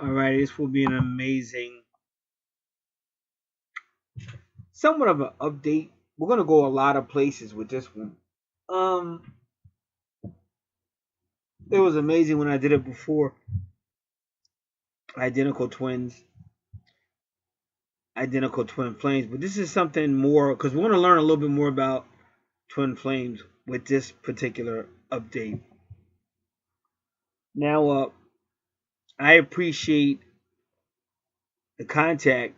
Alright, this will be an amazing, somewhat of an update. We're gonna go a lot of places with this one. It was amazing when I did it before. Identical twins, identical twin flames. But this is something more because we want to learn a little bit more about twin flames with this particular update. Now, I appreciate the contact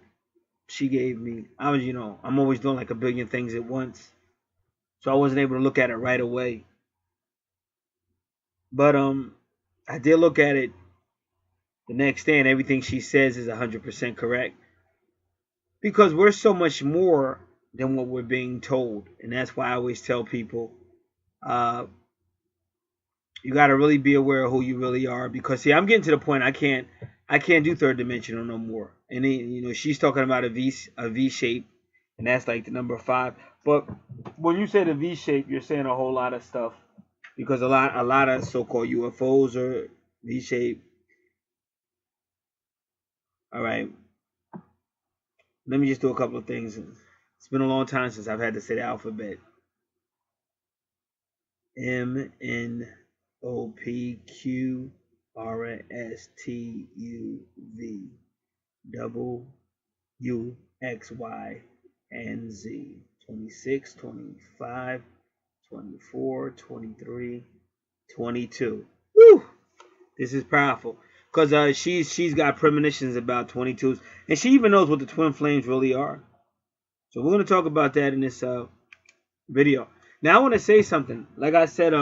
she gave me. I'm always doing like a billion things at once, so I wasn't able to look at it right away. But I did look at it the next day, and everything she says is 100% correct. Because we're so much more than what we're being told, and that's why I always tell people, uh, you got to really be aware of who you really are. Because see, I'm getting to the point I can't do third dimensional no more. And then, she's talking about a V shape, and that's like the number 5. But when you say the V shape, you're saying a whole lot of stuff because a lot of so-called UFOs are V shape. All right, let me just do a couple of things. It's been a long time since I've had to say the alphabet. MNOPQRSTUV WUXY and Z. 26, 25, 24, 23, 22. Woo! This is powerful. Because she's got premonitions about 22s. And she even knows what the twin flames really are. So we're going to talk about that in this video. Now I want to say something. Like I said,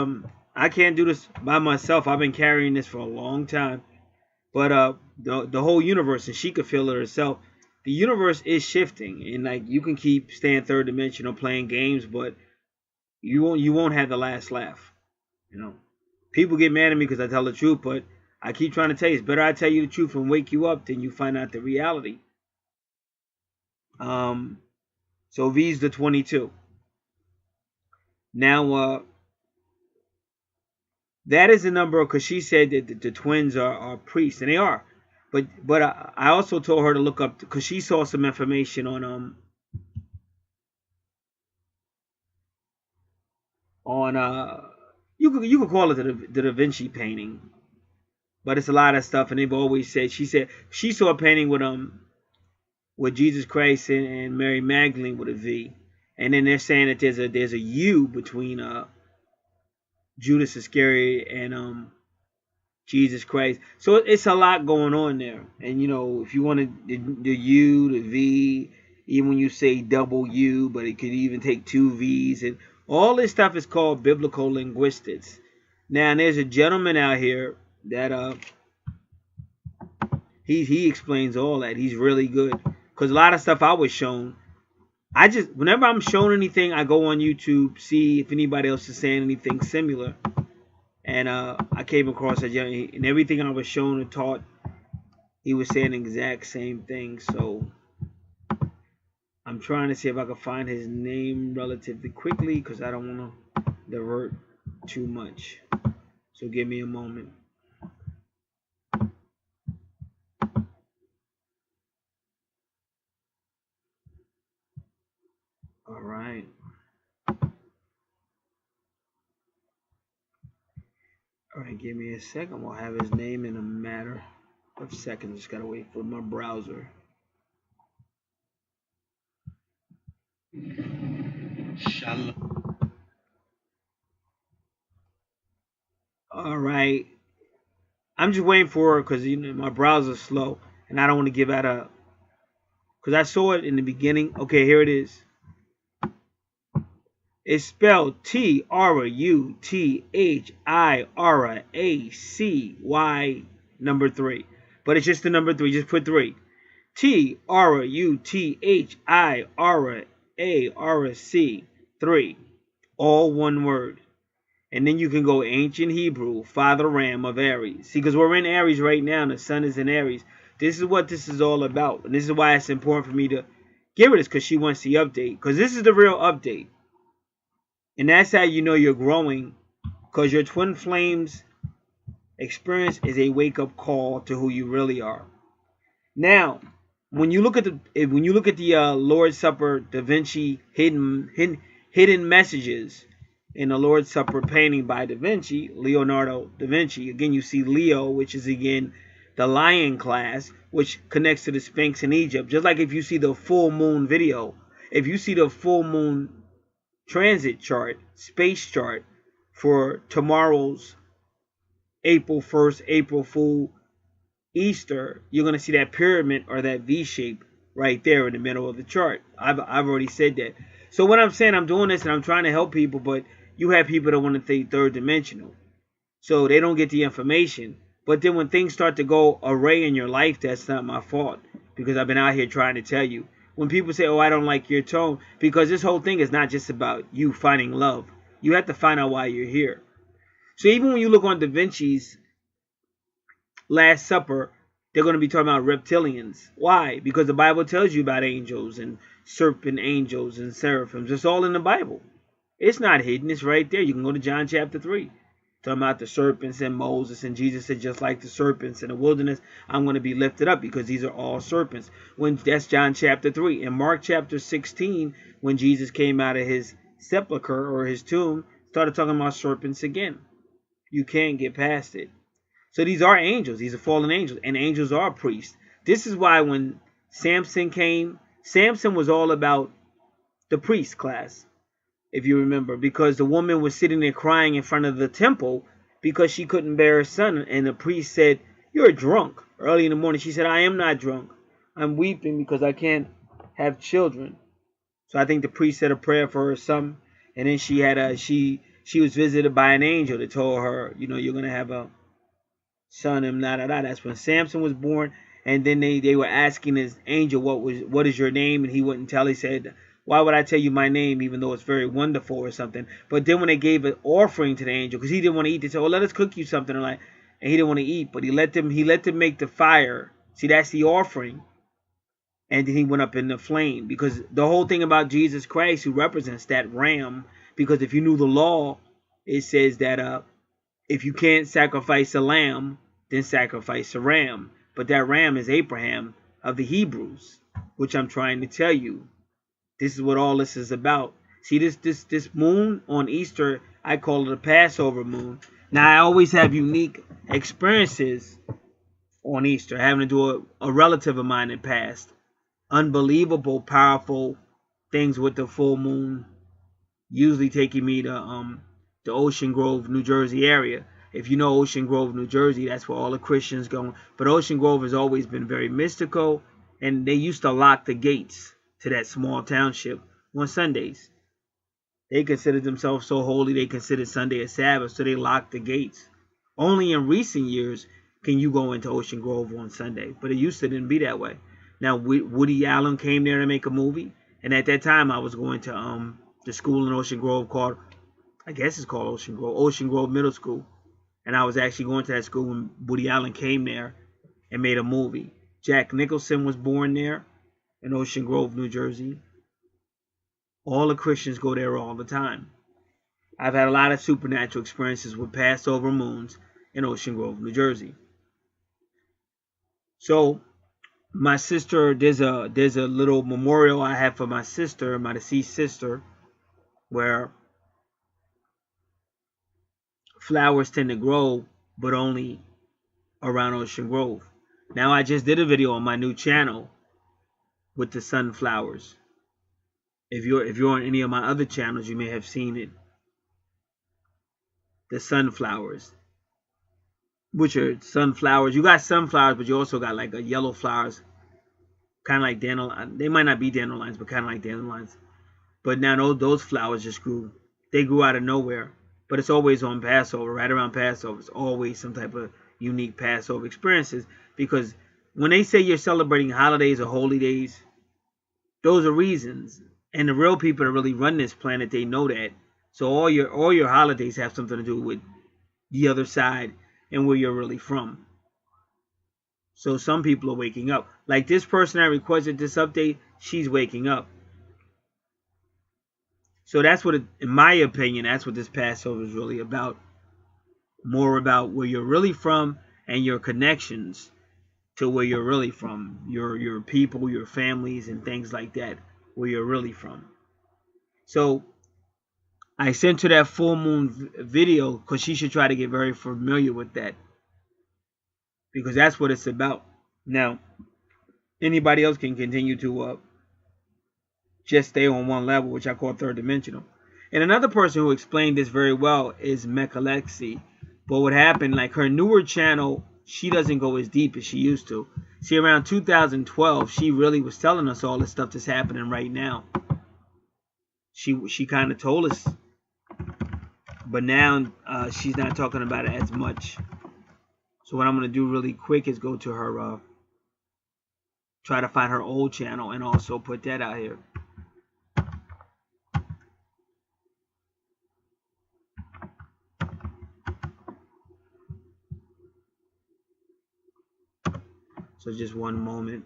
I can't do this by myself. I've been carrying this for a long time. But the whole universe, and she could feel it herself, the universe is shifting. And like you can keep staying third dimensional playing games, but you won't have the last laugh. People get mad at me because I tell the truth, but I keep trying to tell you, it's better I tell you the truth and wake you up than you find out the reality. So V's the 22. Now, that is the number because she said that the twins are priests, and they are. But I also told her to look up because she saw some information on you could call it the Da Vinci painting, but it's a lot of stuff, and they've always said she saw a painting with Jesus Christ and Mary Magdalene with a V, and then they're saying that there's a U between Judas Iscariot and Jesus Christ. So it's a lot going on there. And if you wanted the U, the V, even when you say double U, but it could even take 2 V's, and all this stuff is called biblical linguistics. Now there's a gentleman out here that he explains all that. He's really good because a lot of stuff I was shown. Whenever I'm shown anything, I go on YouTube, see if anybody else is saying anything similar. And I came across a young, and everything I was shown and taught, he was saying the exact same thing. So I'm trying to see if I can find his name relatively quickly because I don't want to divert too much. So give me a moment. All right. All right, give me a second. We'll have his name in a matter of seconds. Just gotta wait for my browser. All right. I'm just waiting for her because my browser's slow and I don't want to give out a. Because I saw it in the beginning. Okay, here it is. It's spelled TRUTHIRACY number 3. But it's just the number 3. Just put 3. TRUTHIRACY 3. All one word. And then you can go ancient Hebrew, Father Ram of Aries. See, because we're in Aries right now, and the sun is in Aries. This is what this is all about. And this is why it's important for me to give her this, because she wants the update. Because this is the real update. And that's how you know you're growing. Because your twin flames Experience is a wake-up call to who you really are. Now, when you look at the Lord's Supper, Da Vinci hidden messages in the Lord's Supper painting by Da Vinci, Leonardo da Vinci. Again, you see Leo, which is again the lion class, which connects to the Sphinx in Egypt. Just like if you see the full moon video, if you see the full moon transit chart, space chart for tomorrow's April 1st, April Fool, Easter, you're going to see that pyramid or that V shape right there in the middle of the chart. I've already said that. So what I'm saying, I'm doing this and I'm trying to help people, but you have people that want to think third dimensional. So they don't get the information. But then when things start to go array in your life, that's not my fault, because I've been out here trying to tell you. When people say, oh, I don't like your tone, because this whole thing is not just about you finding love. You have to find out why you're here. So even when you look on Da Vinci's Last Supper, they're going to be talking about reptilians. Why? Because the Bible tells you about angels and serpent angels and seraphims. It's all in the Bible. It's not hidden. It's right there. You can go to John chapter 3. Talking about the serpents and Moses. And Jesus said, just like the serpents in the wilderness, I'm going to be lifted up, because these are all serpents. That's John chapter 3. In Mark chapter 16, when Jesus came out of his sepulcher or his tomb, started talking about serpents again. You can't get past it. So these are angels. These are fallen angels. And angels are priests. This is why when Samson came, Samson was all about the priest class, if you remember. Because the woman was sitting there crying in front of the temple because she couldn't bear a son. And the priest said, you're drunk. Early in the morning, she said, I am not drunk. I'm weeping because I can't have children. So I think the priest said a prayer for her son. And then she had she was visited by an angel that told her, you know, you're going to have a son, and that's when Samson was born. And then they were asking his angel, what is your name? And he wouldn't tell. He said, why would I tell you my name, even though it's very wonderful or something? But then when they gave an offering to the angel, because he didn't want to eat, they said, well, let us cook you something, and he didn't want to eat, but he let them make the fire. See, that's the offering. And then he went up in the flame, because the whole thing about Jesus Christ, who represents that ram, because if you knew the law, it says that if you can't sacrifice a lamb, then sacrifice a ram. But that ram is Abraham of the Hebrews, which I'm trying to tell you. This is what all this is about. See, this moon on Easter, I call it a Passover moon. Now, I always have unique experiences on Easter, having to do a relative of mine that passed. Unbelievable, powerful things with the full moon, usually taking me to the Ocean Grove, New Jersey area. If you know Ocean Grove, New Jersey, that's where all the Christians go. But Ocean Grove has always been very mystical, and they used to lock the gates to that small township on Sundays. They considered themselves so holy, they considered Sunday a Sabbath, so they locked the gates. Only in recent years can you go into Ocean Grove on Sunday, but it used to didn't be that way. Now, Woody Allen came there to make a movie, and at that time I was going to the school in Ocean Grove called, I guess it's called Ocean Grove Middle School. And I was actually going to that school when Woody Allen came there and made a movie. Jack Nicholson was born there in Ocean Grove, New Jersey. All the Christians go there all the time. I've had a lot of supernatural experiences with Passover moons in Ocean Grove, New Jersey. So my sister, there's a little memorial I have for my sister, my deceased sister, where flowers tend to grow, but only around Ocean Grove. Now, I just did a video on my new channel with the sunflowers. If you're on any of my other channels, you may have seen it. The sunflowers, which are sunflowers. You got sunflowers, but you also got like a yellow flowers, kind of like dandelion. They might not be dandelions, but kind of like dandelions. But now those flowers just grew. They grew out of nowhere. But it's always on Passover, right around Passover. It's always some type of unique Passover experiences. Because when they say you're celebrating holidays or holy days, those are reasons. And the real people that really run this planet, they know that. So all your holidays have something to do with the other side and where you're really from. So some people are waking up. Like this person that requested this update, she's waking up. So that's what, in my opinion, that's what this Passover is really about. more about where you're really from and your connections to where you're really from, your people, your families, and things like that, where you're really from. So I sent her that full moon video because she should try to get very familiar with that, because that's what it's about. Now, anybody else can continue to just stay on one level, which I call third dimensional. And another person who explained this very well is Mechalexi. But what happened, like her newer channel, she doesn't go as deep as she used to. See, around 2012, she really was telling us all the stuff that's happening right now. She kind of told us, but now she's not talking about it as much. So what I'm going to do really quick is go to her, try to find her old channel and also put that out here. So just one moment.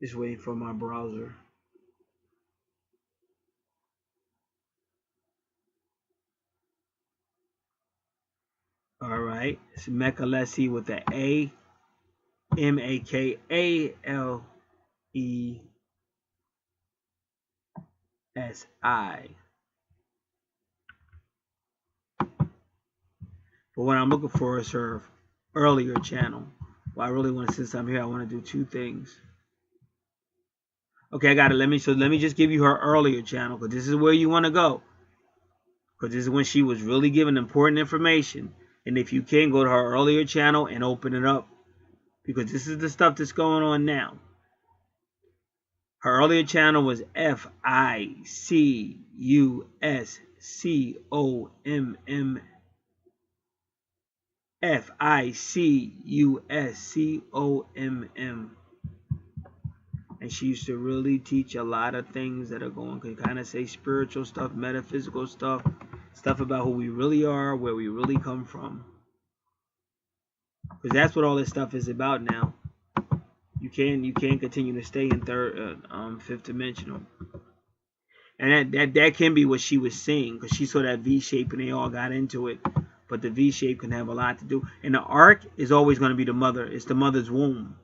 Just waiting for my browser. All right, it's Mechalesi with the A, Makalesi. But what I'm looking for is her earlier channel. Well, I really want to, since I'm here, I want to do two things. Okay, I got it. Let me just give you her earlier channel, because this is where you want to go. Because this is when she was really giving important information. And if you can, go to her earlier channel and open it up, because this is the stuff that's going on now. Her earlier channel was FICUSCOMM. FICUSCOMM. And she used to really teach a lot of things that are going to kind of say spiritual stuff, metaphysical stuff, stuff about who we really are, where we really come from. Because that's what all this stuff is about now. You can't continue to stay in fifth dimensional. And that can be what she was seeing, because she saw that V shape and they all got into it. But the V shape can have a lot to do. And the ark is always going to be the mother. It's the mother's womb.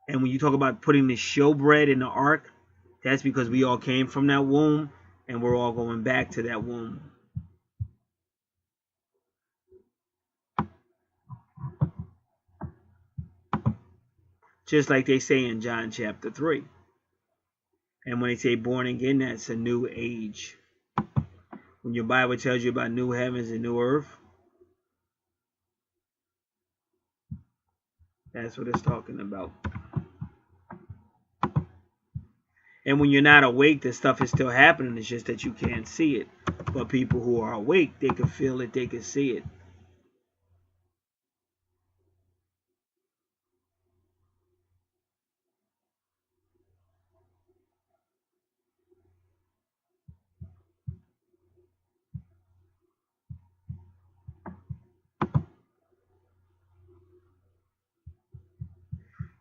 And when you talk about putting the showbread in the ark, that's because we all came from that womb, and we're all going back to that womb. Just like they say in John chapter 3. And when they say born again, that's a new age. When your Bible tells you about new heavens and new earth, that's what it's talking about. And when you're not awake, this stuff is still happening. It's just that you can't see it. But people who are awake, they can feel it, they can see it.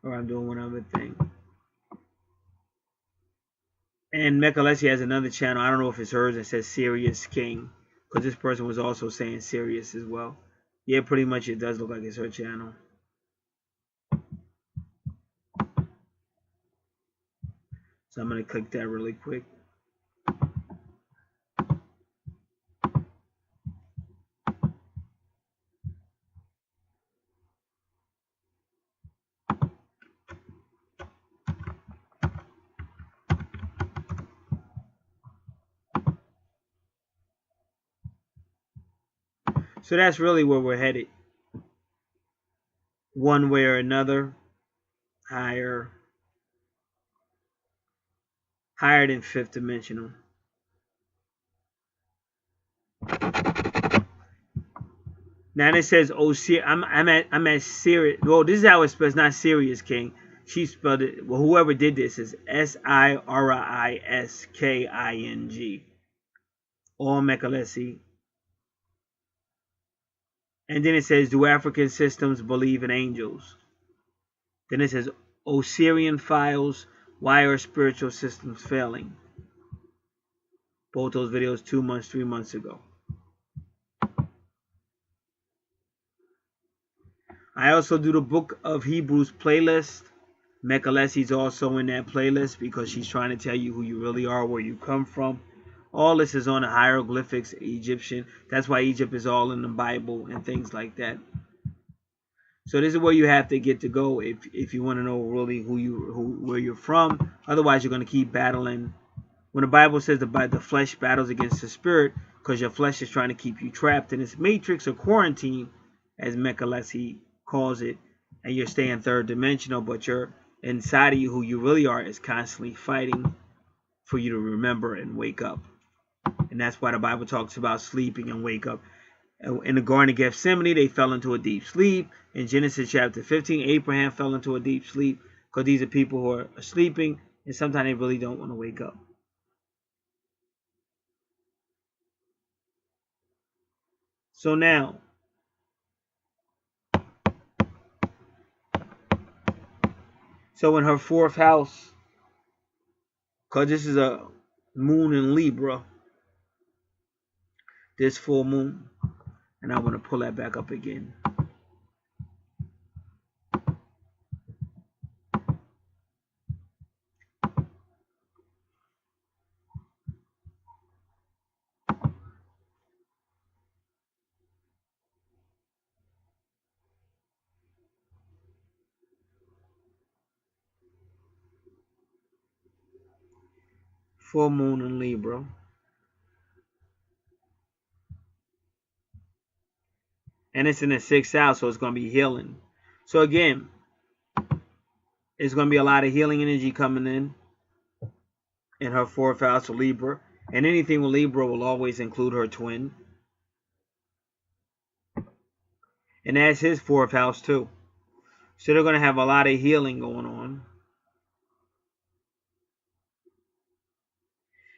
Or I'm doing one other thing. And Mechalesi has another channel. I don't know if it's hers. It says Sirius King, because this person was also saying Sirius as well. Yeah, pretty much it does look like it's her channel. So I'm going to click that really quick. So that's really where we're headed. One way or another, higher than fifth dimensional. Now it says, "Oh, I'm at Sirius." Well, this is how it's spelled. It's not Sirius King. She spelled it. Well, whoever did this is SIRISKING. All Mechalesi. And then it says, "Do African systems believe in angels?" Then it says, "Osirian files Why are spiritual systems failing? Both those videos 2 months, 3 months ago. I also do the Book of Hebrews playlist. Mekalesi's also in that playlist because she's trying to tell you who you really are, where you come from. All this is on the hieroglyphics, Egyptian. That's why Egypt is all in the Bible and things like that. So this is where you have to get to go if you want to know really where you're from. Otherwise, you're going to keep battling. When the Bible says the flesh battles against the spirit, because your flesh is trying to keep you trapped in this matrix or quarantine, as Mekalesi calls it, and you're staying third dimensional, but you're inside of you, who you really are, is constantly fighting for you to remember and wake up. And that's why the Bible talks about sleeping and wake up. In the Garden of Gethsemane, they fell into a deep sleep. In Genesis chapter 15, Abraham fell into a deep sleep, because these are people who are sleeping, and sometimes they really don't want to wake up. So now, so in her fourth house, because this is a moon in Libra, this full moon, and I want to pull that back up again. Full moon in Libra. And it's in the 6th house, so it's going to be healing. So again, it's going to be a lot of healing energy coming in her 4th house of Libra. And anything with Libra will always include her twin. And that's his 4th house too. So they're going to have a lot of healing going on.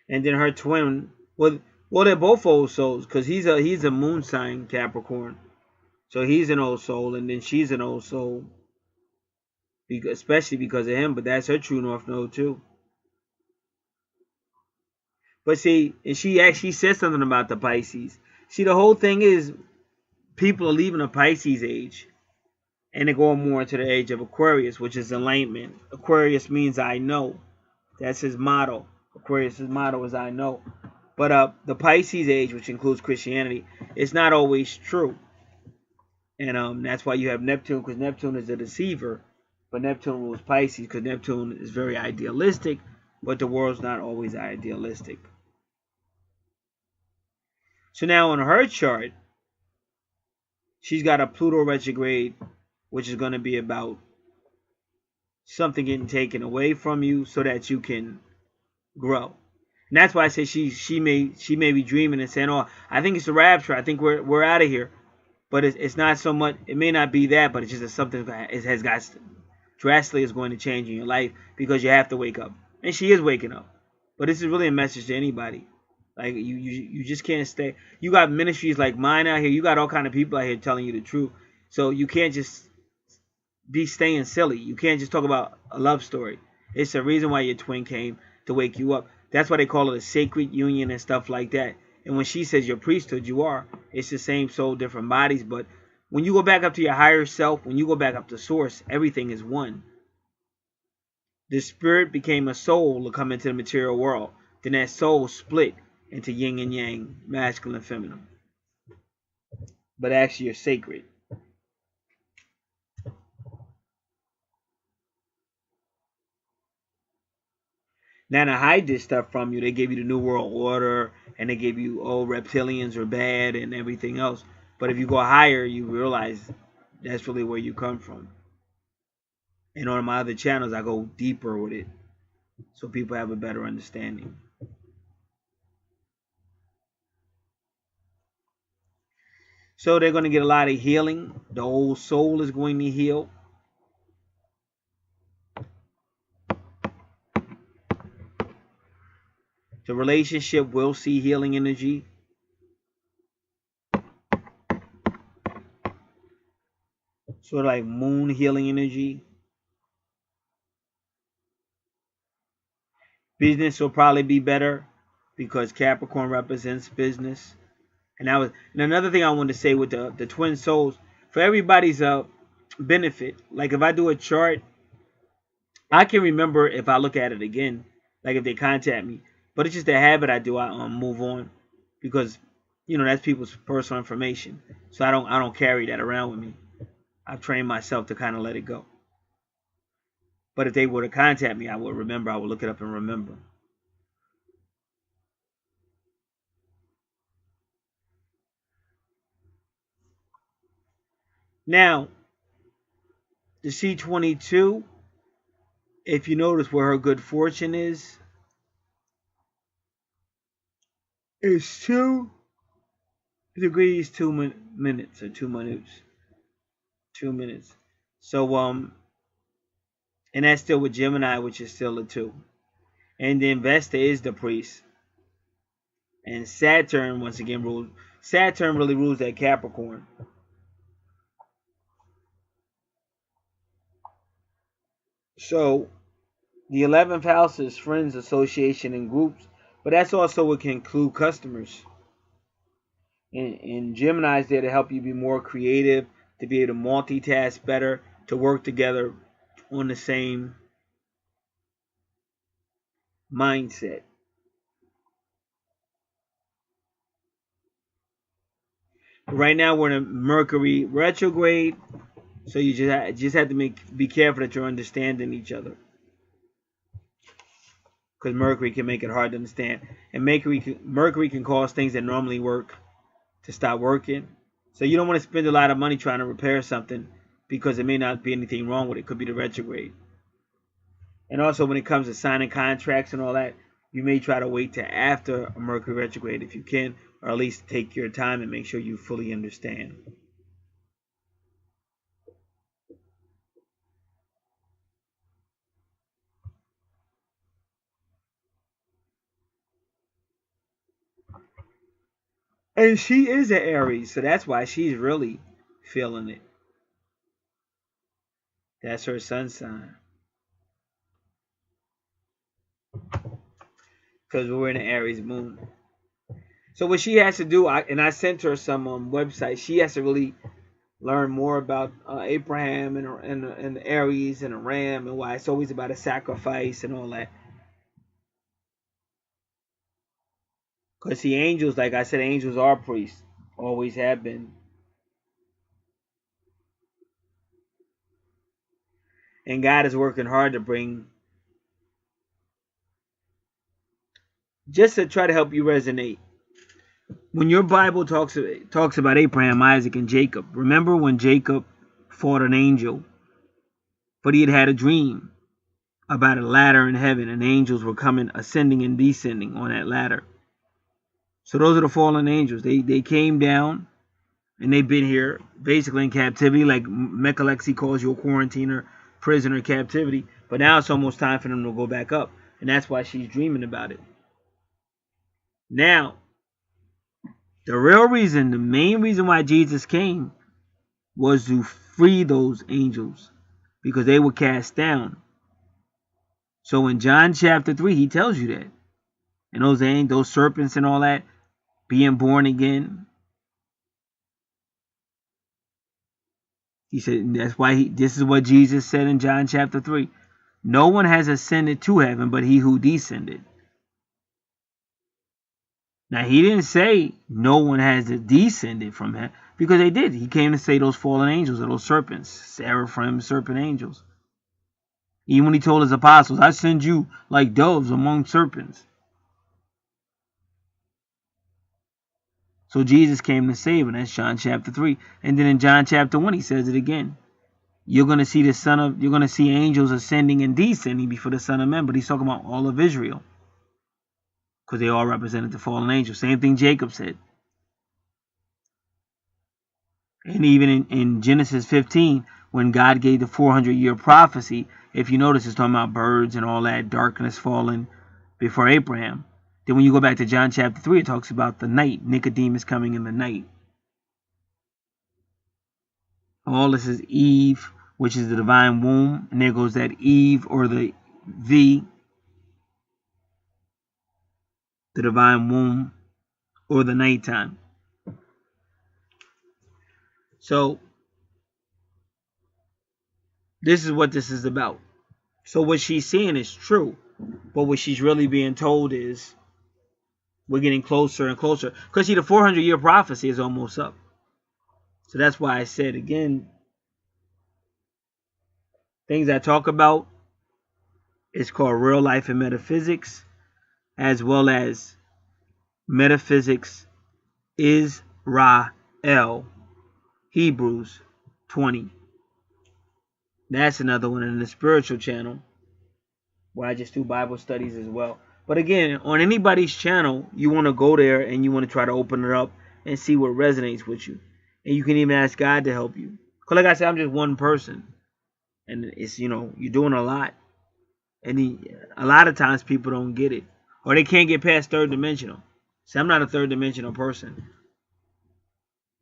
And then her twin, well they're both old souls, because he's a moon sign, Capricorn. So he's an old soul, and then she's an old soul, especially because of him. But that's her true north node too. But see, and she actually said something about the Pisces. See, the whole thing is people are leaving the Pisces age, and they're going more into the age of Aquarius, which is enlightenment. Aquarius means I know. That's his motto. Aquarius' motto is I know. But the Pisces age, which includes Christianity, it's not always true. And that's why you have Neptune, because Neptune is a deceiver. But Neptune rules Pisces, because Neptune is very idealistic, but the world's not always idealistic. So now on her chart, she's got a Pluto retrograde, which is going to be about something getting taken away from you so that you can grow. And that's why I say she may be dreaming and saying, "Oh, I think it's a rapture. I think we're out of here." But it's not so much. It may not be that, but it's just that something has got drastically is going to change in your life, because you have to wake up. And she is waking up. But this is really a message to anybody. Like you just can't stay. You got ministries like mine out here. You got all kind of people out here telling you the truth. So you can't just be staying silly. You can't just talk about a love story. It's the reason why your twin came, to wake you up. That's why they call it a sacred union and stuff like that. And when she says your priesthood, you are. It's the same soul, different bodies. But when you go back up to your higher self, when you go back up to source, everything is one. The spirit became a soul to come into the material world. Then that soul split into yin and yang, masculine and feminine. But actually, you're sacred. Now, to hide this stuff from you, they gave you the New World Order, and they gave you, oh, reptilians are bad and everything else. But if you go higher, you realize that's really where you come from. And on my other channels, I go deeper with it, so people have a better understanding. So they're going to get a lot of healing. The old soul is going to heal. The relationship will see healing energy. Sort of like moon healing energy. Business will probably be better because Capricorn represents business. And another thing I wanted to say with the twin souls, for everybody's benefit. Like if I do a chart, I can remember if I look at it again, like if they contact me. But it's just a habit I do. I move on because that's people's personal information. So I don't carry that around with me. I've trained myself to kind of let it go. But if they were to contact me, I would remember. I would look it up and remember. Now, the C22, if you notice where her good fortune is 2 degrees 2 minutes or 2 minutes. 2 minutes. So and that's still with Gemini, which is still a 2. And the investor is the priest. And Saturn once again rules. Saturn really rules that Capricorn. So the 11th house is friends, association, and groups, but that's also what can include customers. And Gemini is there to help you be more creative, to be able to multitask better, to work together on the same mindset. Right now we're in a Mercury retrograde, so you just have to be careful that you're understanding each other, because Mercury can make it hard to understand, and Mercury can cause things that normally work to stop working. So you don't want to spend a lot of money trying to repair something because there may not be anything wrong with it. It could be the retrograde. And also when it comes to signing contracts and all that, you may try to wait till after a Mercury retrograde if you can, or at least take your time and make sure you fully understand. And she is an Aries, so that's why she's really feeling it. That's her sun sign. Because we're in an Aries moon. So what she has to do, I sent her some websites. She has to really learn more about Abraham and the Aries and the Ram and why it's always about a sacrifice and all that. Because the angels, like I said, angels are priests. Always have been. And God is working hard to bring, just to try to help you resonate. When your Bible talks about Abraham, Isaac, and Jacob, remember when Jacob fought an angel, but he had a dream about a ladder in heaven, and angels were coming, ascending and descending on that ladder. So those are the fallen angels. They came down, and they've been here basically in captivity, like Mechalexi calls you a quarantiner, prisoner, captivity. But now it's almost time for them to go back up, and that's why she's dreaming about it. Now, the real reason, the main reason why Jesus came was to free those angels, because they were cast down. So in John chapter 3, he tells you that. And those serpents and all that, being born again. He said, that's why this is what Jesus said in John chapter 3. No one has ascended to heaven but he who descended. Now, he didn't say no one has descended from heaven, because they did. He came to say those fallen angels or those serpents, seraphim, serpent angels. Even when he told his apostles, I send you like doves among serpents. So Jesus came to save, and that's John chapter 3. And then in John chapter 1, he says it again. You're going to see you're going to see angels ascending and descending before the Son of Man. But he's talking about all of Israel, because they all represented the fallen angels. Same thing Jacob said. And even in Genesis 15, when God gave the 400-year prophecy, if you notice, it's talking about birds and all that, darkness falling before Abraham. Then when you go back to John chapter 3, it talks about the night, Nicodemus coming in the night. All this is Eve, which is the divine womb. And there goes that Eve or the V. the divine womb, or the nighttime. So this is what this is about. So what she's seeing is true, but what she's really being told is we're getting closer and closer. Because see, the 400-year prophecy is almost up. So that's why I said again, things I talk about is called real life and metaphysics, as well as metaphysics Israel, Hebrews 20. That's another one in the spiritual channel where I just do Bible studies as well. But again, on anybody's channel, you want to go there and you want to try to open it up and see what resonates with you. And you can even ask God to help you. Because like I said, I'm just one person. And it's, you're doing a lot. And a lot of times people don't get it. Or they can't get past third dimensional. See, I'm not a third dimensional person.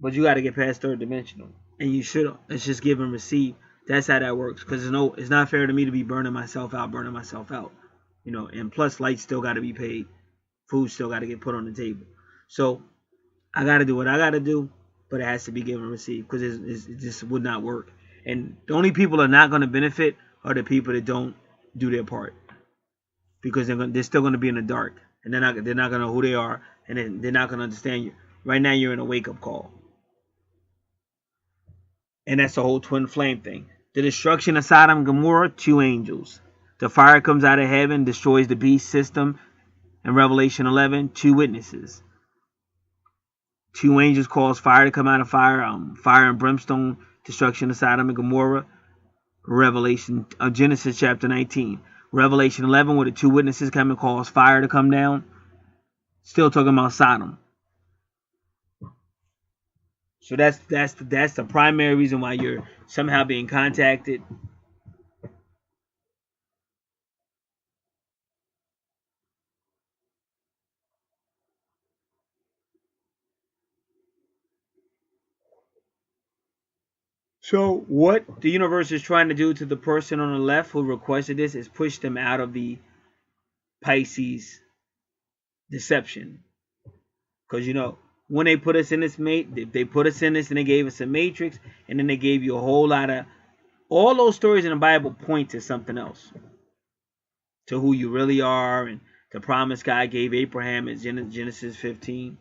But you got to get past third dimensional. And you should. It's just give and receive. That's how that works. Because it's not fair to me to be burning myself out. And plus lights still got to be paid. Food still got to get put on the table. So I got to do what I got to do. But it has to be given and received. Because it just would not work. And the only people that are not going to benefit are the people that don't do their part. Because they're still going to be in the dark. And they're not going to know who they are. And they're not going to understand you. Right now you're in a wake-up call. And that's the whole twin flame thing. The destruction of Sodom and Gomorrah, 2 angels. The fire comes out of heaven, destroys the beast system. In Revelation 11, 2 witnesses. 2 angels cause fire to come out of fire. Fire and brimstone, destruction of Sodom and Gomorrah. Revelation of Genesis chapter 19. Revelation 11, where the 2 witnesses come and cause fire to come down. Still talking about Sodom. So that's the primary reason why you're somehow being contacted. So what the universe is trying to do to the person on the left who requested this is push them out of the Pisces deception. Because when they put us in this they put us in this and they gave us a matrix, and then they gave you a whole lot of, all those stories in the Bible point to something else, to who you really are, and the promise God gave Abraham in Genesis 15.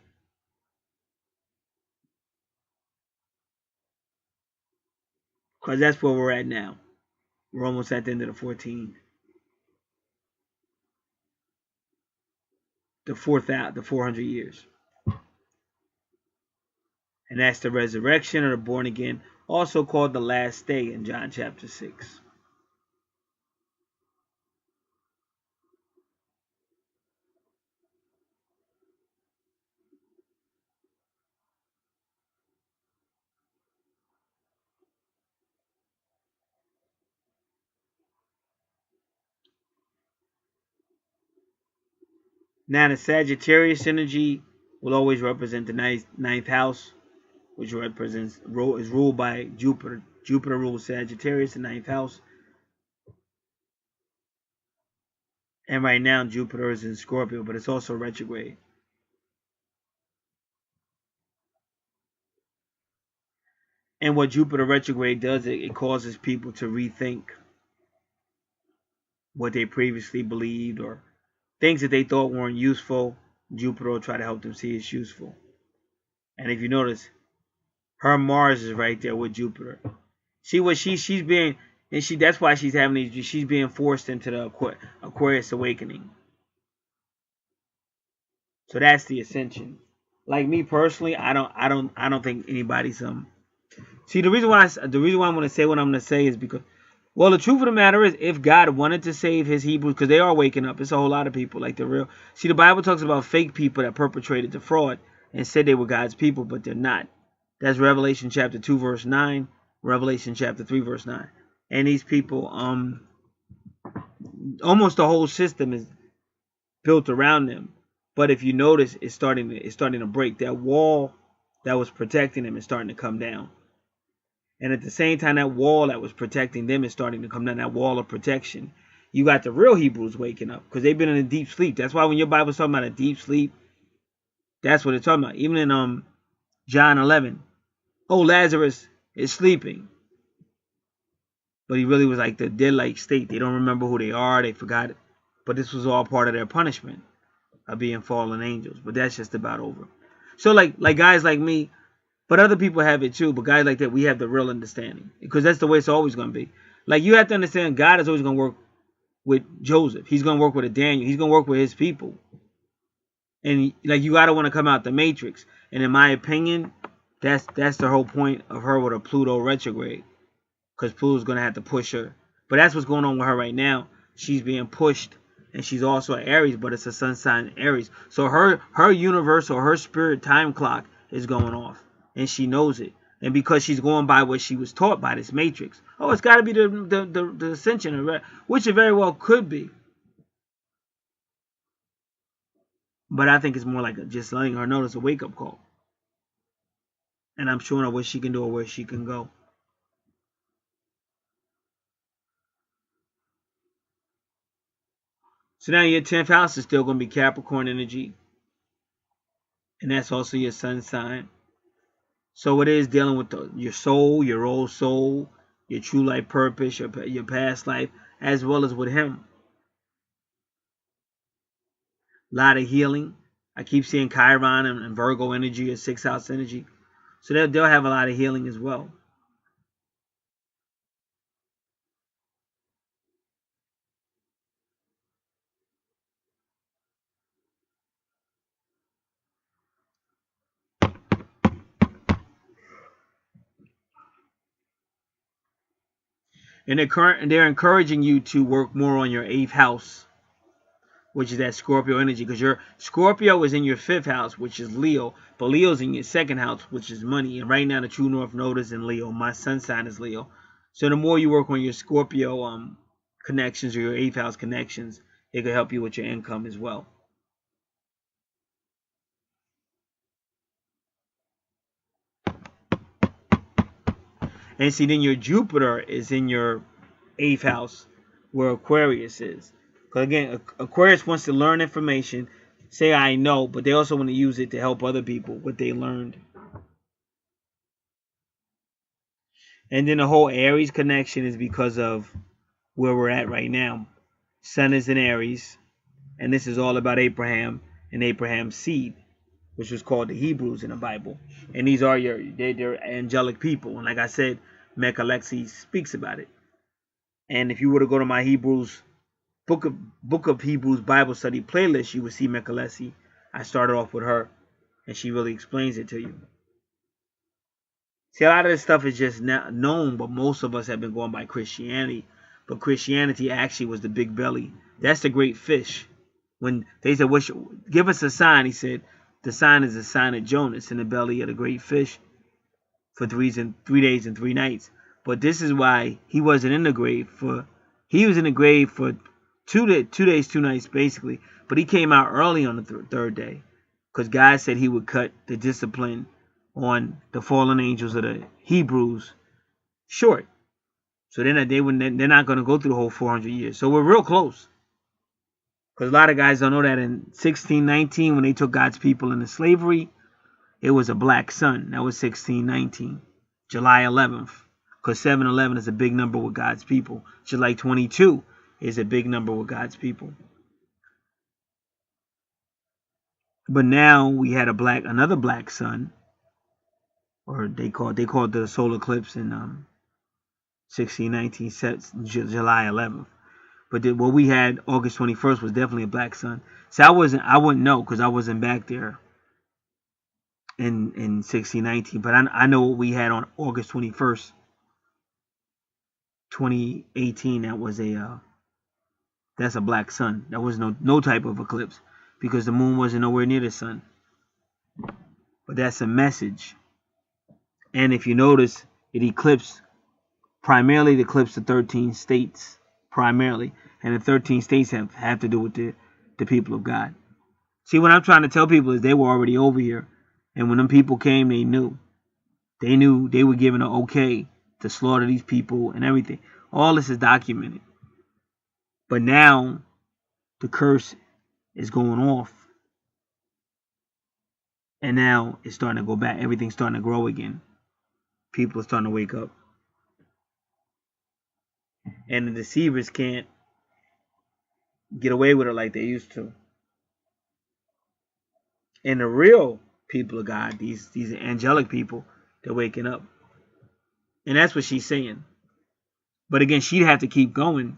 Because that's where we're at now. We're almost at the end of the 14. The 400 years. And that's the resurrection or the born again, also called the last day in John chapter 6. Now the Sagittarius energy will always represent the ninth house, which is ruled by Jupiter. Jupiter rules Sagittarius, the 9th house. And right now Jupiter is in Scorpio, but it's also retrograde. And what Jupiter retrograde does, it causes people to rethink what they previously believed, or things that they thought weren't useful. Jupiter will try to help them see it's useful. And if you notice, her Mars is right there with Jupiter. See what she's being, and that's why she's having these. She's being forced into the Aquarius awakening. So that's the ascension. Like me personally, I don't think anybody's See, the reason why I'm going to say what I'm going to say is because, well, the truth of the matter is, if God wanted to save his Hebrews, because they are waking up, it's a whole lot of people, like the real. See, the Bible talks about fake people that perpetrated the fraud and said they were God's people, but they're not. That's Revelation chapter 2, verse 9, Revelation chapter 3, verse 9. And these people, almost the whole system is built around them. But if you notice, it's starting to break. That wall that was protecting them is starting to come down. And at the same time, that wall that was protecting them is starting to come down. That wall of protection. you got the real Hebrews waking up because they've been in a deep sleep. That's why when your Bible's talking about a deep sleep, that's what it's talking about. Even in John 11, oh, Lazarus is sleeping. But he really was like the dead-like state. They don't remember who they are. They forgot it. But this was all part of their punishment of being fallen angels. But that's just about over. So like guys like me, but other people have it too. But guys like that, we have the real understanding. Because that's the way it's always going to be. Like you have to understand God is always going to work with Joseph. He's going to work with a Daniel. He's going to work with his people. And like you got to want to come out the matrix. And in my opinion, that's the whole point of her with a Pluto retrograde. Because Pluto's going to have to push her. But that's what's going on with her right now. She's being pushed. And she's also an Aries, but it's a sun sign Aries. So her universe or her spirit time clock is going off. And she knows it. And because she's going by what she was taught by this matrix. Oh, it's got to be the ascension. Which it very well could be. But I think it's more like just letting her know it's a wake-up call. And I'm showing her what she can do or where she can go. So now your 10th house is still going to be Capricorn energy. And that's also your sun sign. So it is dealing with your soul, your old soul, your true life purpose, your past life, as well as with him. A lot of healing. I keep seeing Chiron and Virgo energy or 6th house energy. So they'll have a lot of healing as well. And they're encouraging you to work more on your 8th house, which is that Scorpio energy. Because your Scorpio is in your 5th house, which is Leo. But Leo's in your 2nd house, which is money. And right now the true north node is in Leo. My sun sign is Leo. So the more you work on your Scorpio connections or your 8th house connections, it could help you with your income as well. And see, then your Jupiter is in your 8th house, where Aquarius is. Because again, Aquarius wants to learn information, say I know, but they also want to use it to help other people, what they learned. And then the whole Aries connection is because of where we're at right now. Sun is in Aries, and this is all about Abraham and Abraham's seed, which was called the Hebrews in the Bible. And these are they're angelic people. And like I said, Mechalexi speaks about it. And if you were to go to my Hebrews Book of Hebrews Bible study playlist, you would see Mechalexi. I started off with her, and she really explains it to you. See, a lot of this stuff is just not known, but most of us have been going by Christianity. But Christianity actually was the big belly. That's the great fish. When they said, give us a sign, he said, the sign is the sign of Jonas in the belly of the great fish for 3 days and 3 nights. But this is why he wasn't in the grave he was in the grave for 2 days, 2 nights, basically. But he came out early on the 3rd day. Because God said he would cut the discipline on the fallen angels of the Hebrews short. So they're not going to go through the whole 400 years. So we're real close. Because a lot of guys don't know that in 1619, when they took God's people into slavery, it was a black sun. That was 1619, July 11th. Because 7/11 is a big number with God's people. July 22 is a big number with God's people. But now we had another black sun, or they called the solar eclipse in 1619, July 11th. But what we had August 21st was definitely a black sun. So I wouldn't know because I wasn't back there in 1619. But I know what we had on August 21st, 2018. That's a black sun. That was no type of eclipse because the moon wasn't nowhere near the sun. But that's a message. And if you notice, it eclipsed primarily the 13 states primarily. And the 13 states have to do with the people of God. See, what I'm trying to tell people is they were already over here. And when them people came, they knew. They knew they were given an okay to slaughter these people and everything. All this is documented. But now the curse is going off. And now it's starting to go back. Everything's starting to grow again. People are starting to wake up. And the deceivers can't get away with it like they used to. And the real people of God, these angelic people, they're waking up. And that's what she's saying. But again, she'd have to keep going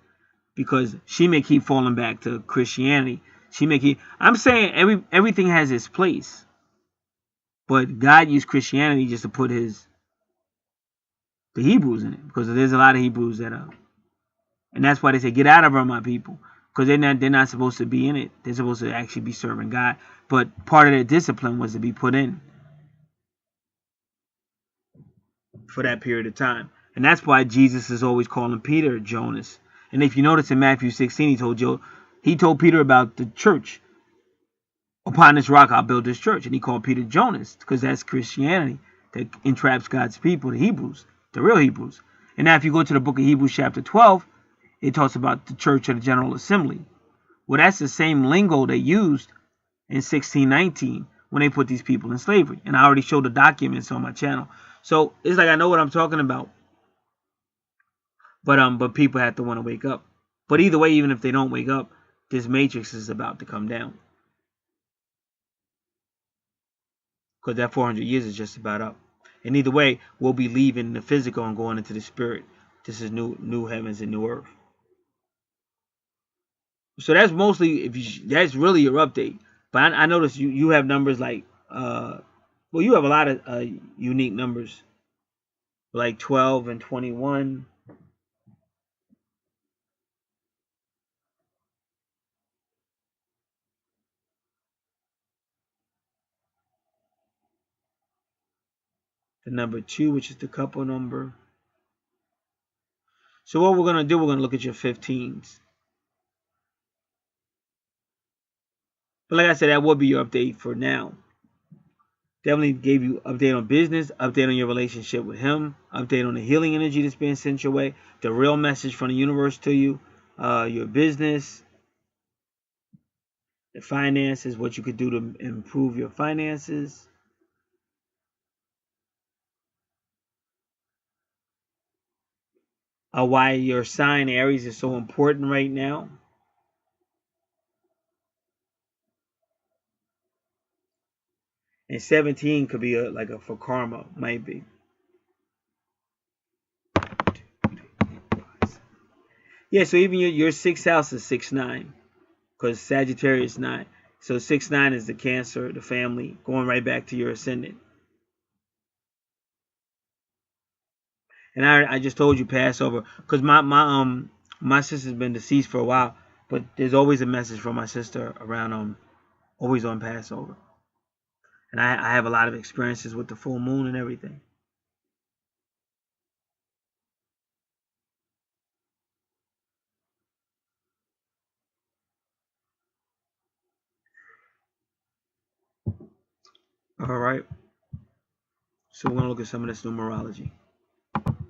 because she may keep falling back to Christianity. She may keep. I'm saying everything has its place. But God used Christianity just to put the Hebrews in it, because there's a lot of Hebrews that are, and that's why they say, "Get out of her, my people," because they're not supposed to be in it. They're supposed to actually be serving God. But part of their discipline was to be put in for that period of time, and that's why Jesus is always calling Peter Jonas. And if you notice in Matthew 16, he told Peter about the church. Upon this rock I'll build this church. And he called Peter Jonas, because that's Christianity that entraps God's people, the Hebrews, the real Hebrews. And now if you go to the book of Hebrews chapter 12, it talks about the church of the General Assembly. Well, that's the same lingo they used in 1619 when they put these people in slavery. And I already showed the documents on my channel. So it's like I know what I'm talking about. But people have to want to wake up. But either way, even if they don't wake up, this matrix is about to come down. Because that 400 years is just about up. And either way, we'll be leaving the physical and going into the spirit. This is new heavens and new earth. So that's mostly, that's really your update. But I noticed you have numbers like, well, you have a lot of unique numbers, like 12 and 21. The number 2, which is the couple number. So what we're going to do, we're going to look at your 15s. But like I said, that will be your update for now. Definitely gave you update on business, update on your relationship with him, update on the healing energy that's being sent your way, the real message from the universe to you, your business, the finances, what you could do to improve your finances. Why your sign Aries is so important right now. And 17 could be like a for karma, might be. Yeah, so even your 6th house is 6-9, because Sagittarius 9. So 6-9 is the Cancer, the family, going right back to your ascendant. And I just told you Passover, because my sister's been deceased for a while, but there's always a message from my sister around always on Passover. And I have a lot of experiences with the full moon and everything. All right. So we're gonna look at some of this numerology.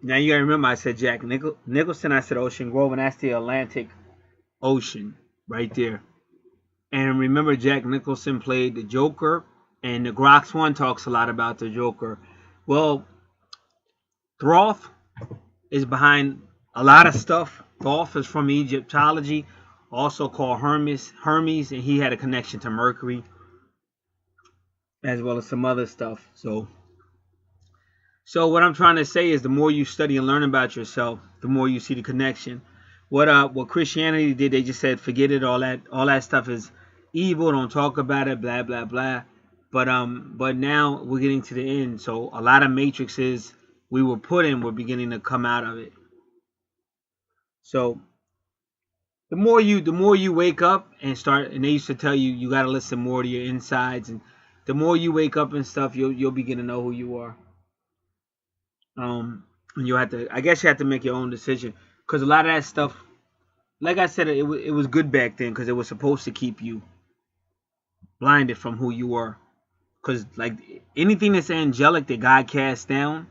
Now you gotta remember I said Jack Nicholson, I said Ocean Grove, and that's the Atlantic Ocean right there. And remember, Jack Nicholson played the Joker, and the Grox one talks a lot about the Joker. Well, Thoth is behind a lot of stuff. Thoth is from Egyptology, also called Hermes, and he had a connection to Mercury, as well as some other stuff. So what I'm trying to say is, the more you study and learn about yourself, the more you see the connection. What Christianity did, they just said, forget it, all that stuff is evil, don't talk about it, blah blah blah. But now we're getting to the end, so a lot of matrices we were put in, we're beginning to come out of it. So the more you wake up and start, and they used to tell you got to listen more to your insides, and the more you wake up and stuff, you'll begin to know who you are. And you have to, I guess you have to make your own decision, because a lot of that stuff, like I said, it was good back then, because it was supposed to keep you blinded from who you were. Because like anything that's angelic that God cast down,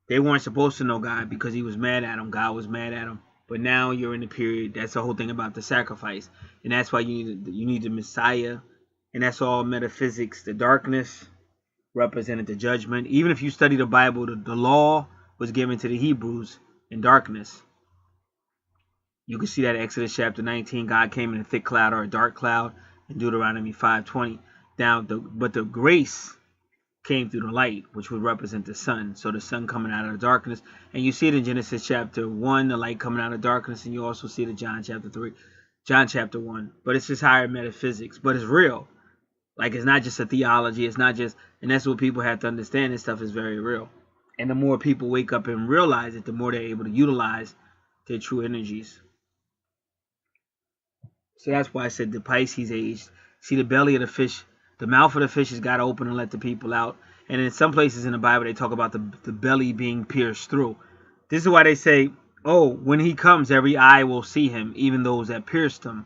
they weren't supposed to know God, because he was mad at them. God was mad at them. But now you're in the period. That's the whole thing about the sacrifice, and that's why you need the Messiah, and that's all metaphysics. The darkness represented the judgment. Even if you study the Bible, the law was given to the Hebrews in darkness. You can see that in Exodus chapter 19, God came in a thick cloud or a dark cloud, in Deuteronomy 5:20. But the grace came through the light, which would represent the sun. So the sun coming out of the darkness. And you see it in Genesis chapter 1, the light coming out of darkness, and you also see it in John chapter 1. But it's just higher metaphysics. But it's real. Like, it's not just a theology. It's not just, and that's what people have to understand. This stuff is very real. And the more people wake up and realize it, the more they're able to utilize their true energies. So that's why I said the Pisces age. See, the belly of the fish, the mouth of the fish has got to open and let the people out. And in some places in the Bible, they talk about the belly being pierced through. This is why they say, oh, when he comes, every eye will see him, even those that pierced him.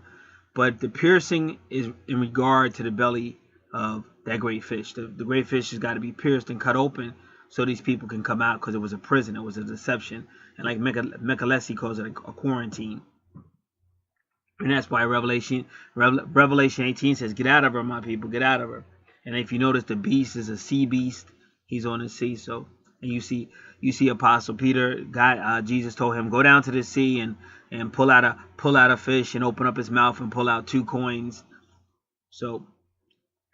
But the piercing is in regard to the belly of that great fish. The great fish has got to be pierced and cut open so these people can come out, because it was a prison. It was a deception. And like Michelesi calls it a quarantine. And that's why Revelation 18 says, get out of her, my people, get out of her. And if you notice, the beast is a sea beast. He's on the sea. So, and you see Apostle Peter, Jesus told him, go down to the sea and pull out a fish and open up his mouth and pull out 2 coins. So,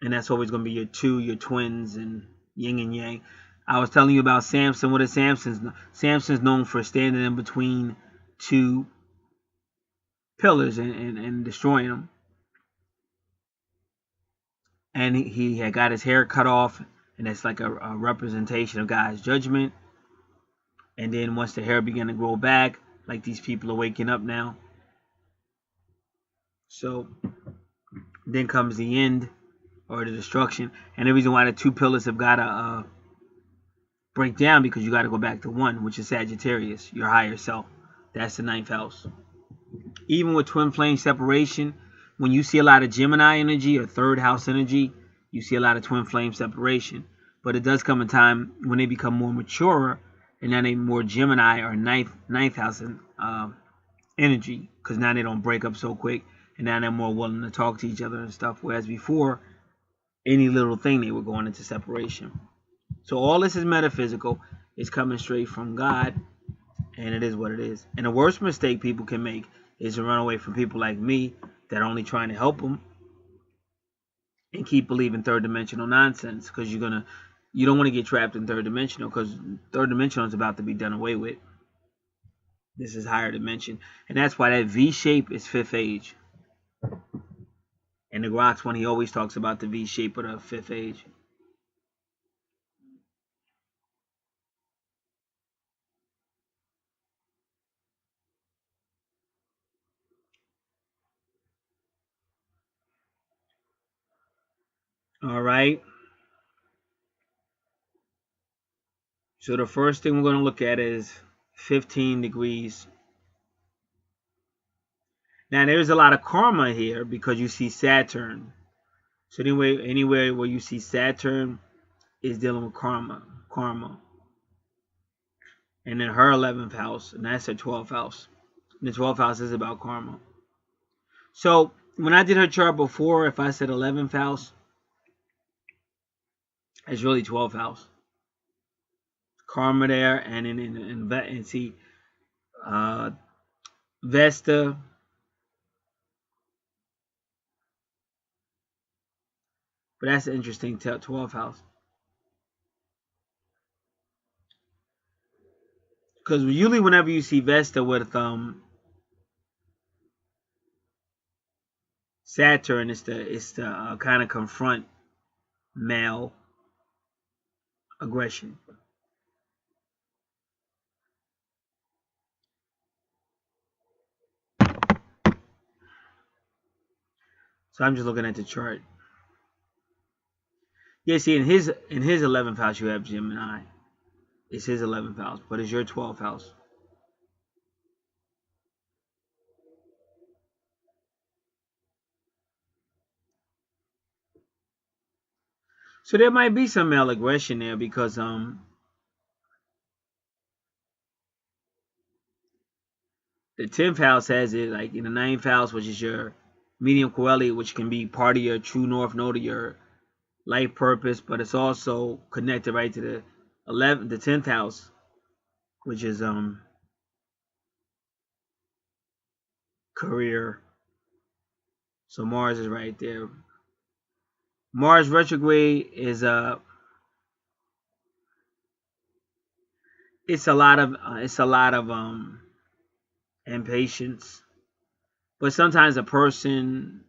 and that's always going to be your twins and yin and yang. I was telling you about Samson. What is Samson? Samson's known for standing in between 2 pillars and destroying them. And he had got his hair cut off, and that's like a representation of God's judgment. And then once the hair began to grow back, like these people are waking up now. So then comes the end, or the destruction. And the reason why the 2 pillars have got to break down, because you got to go back to 1, which is Sagittarius, your higher self. That's the 9th house. Even with twin flame separation, when you see a lot of Gemini energy or 3rd house energy, you see a lot of twin flame separation. But it does come a time when they become more mature, and then they more Gemini or 9th house energy, because now they don't break up so quick, and now they're more willing to talk to each other and stuff. Whereas before, any little thing they were going into separation. So all this is metaphysical. It's coming straight from God, and it is what it is. And the worst mistake people can make is to run away from people like me that are only trying to help them and keep believing 3rd dimensional nonsense, because you don't want to get trapped in 3rd dimensional, because 3rd dimensional is about to be done away with. This is higher dimension, and that's why that V shape is 5th age. And the Grok's one, he always talks about the V shape of the 5th age. All right. So the first thing we're going to look at is 15 degrees. Now there's a lot of karma here, because you see Saturn. So anywhere where you see Saturn is dealing with karma. And then her 11th house, and that's her 12th house. And the 12th house is about karma. So when I did her chart before, if I said 11th house, it's really 12th house. Karma there, and and see Vesta. But that's an interesting 12th house. Because usually whenever you see Vesta with Saturn, it's the kind of confront male aggression. So I'm just looking at the chart. Yeah, see, in his 11th house you have Gemini. It's his 11th house, but it's your 12th house. So there might be some male aggression there, because The 10th house has it like in the 9th house, which is your medium coeli, which can be part of your true north node of your life purpose, but it's also connected right to the 10th house, which is career. So Mars is right there. Mars retrograde is it's a lot of impatience, but sometimes a person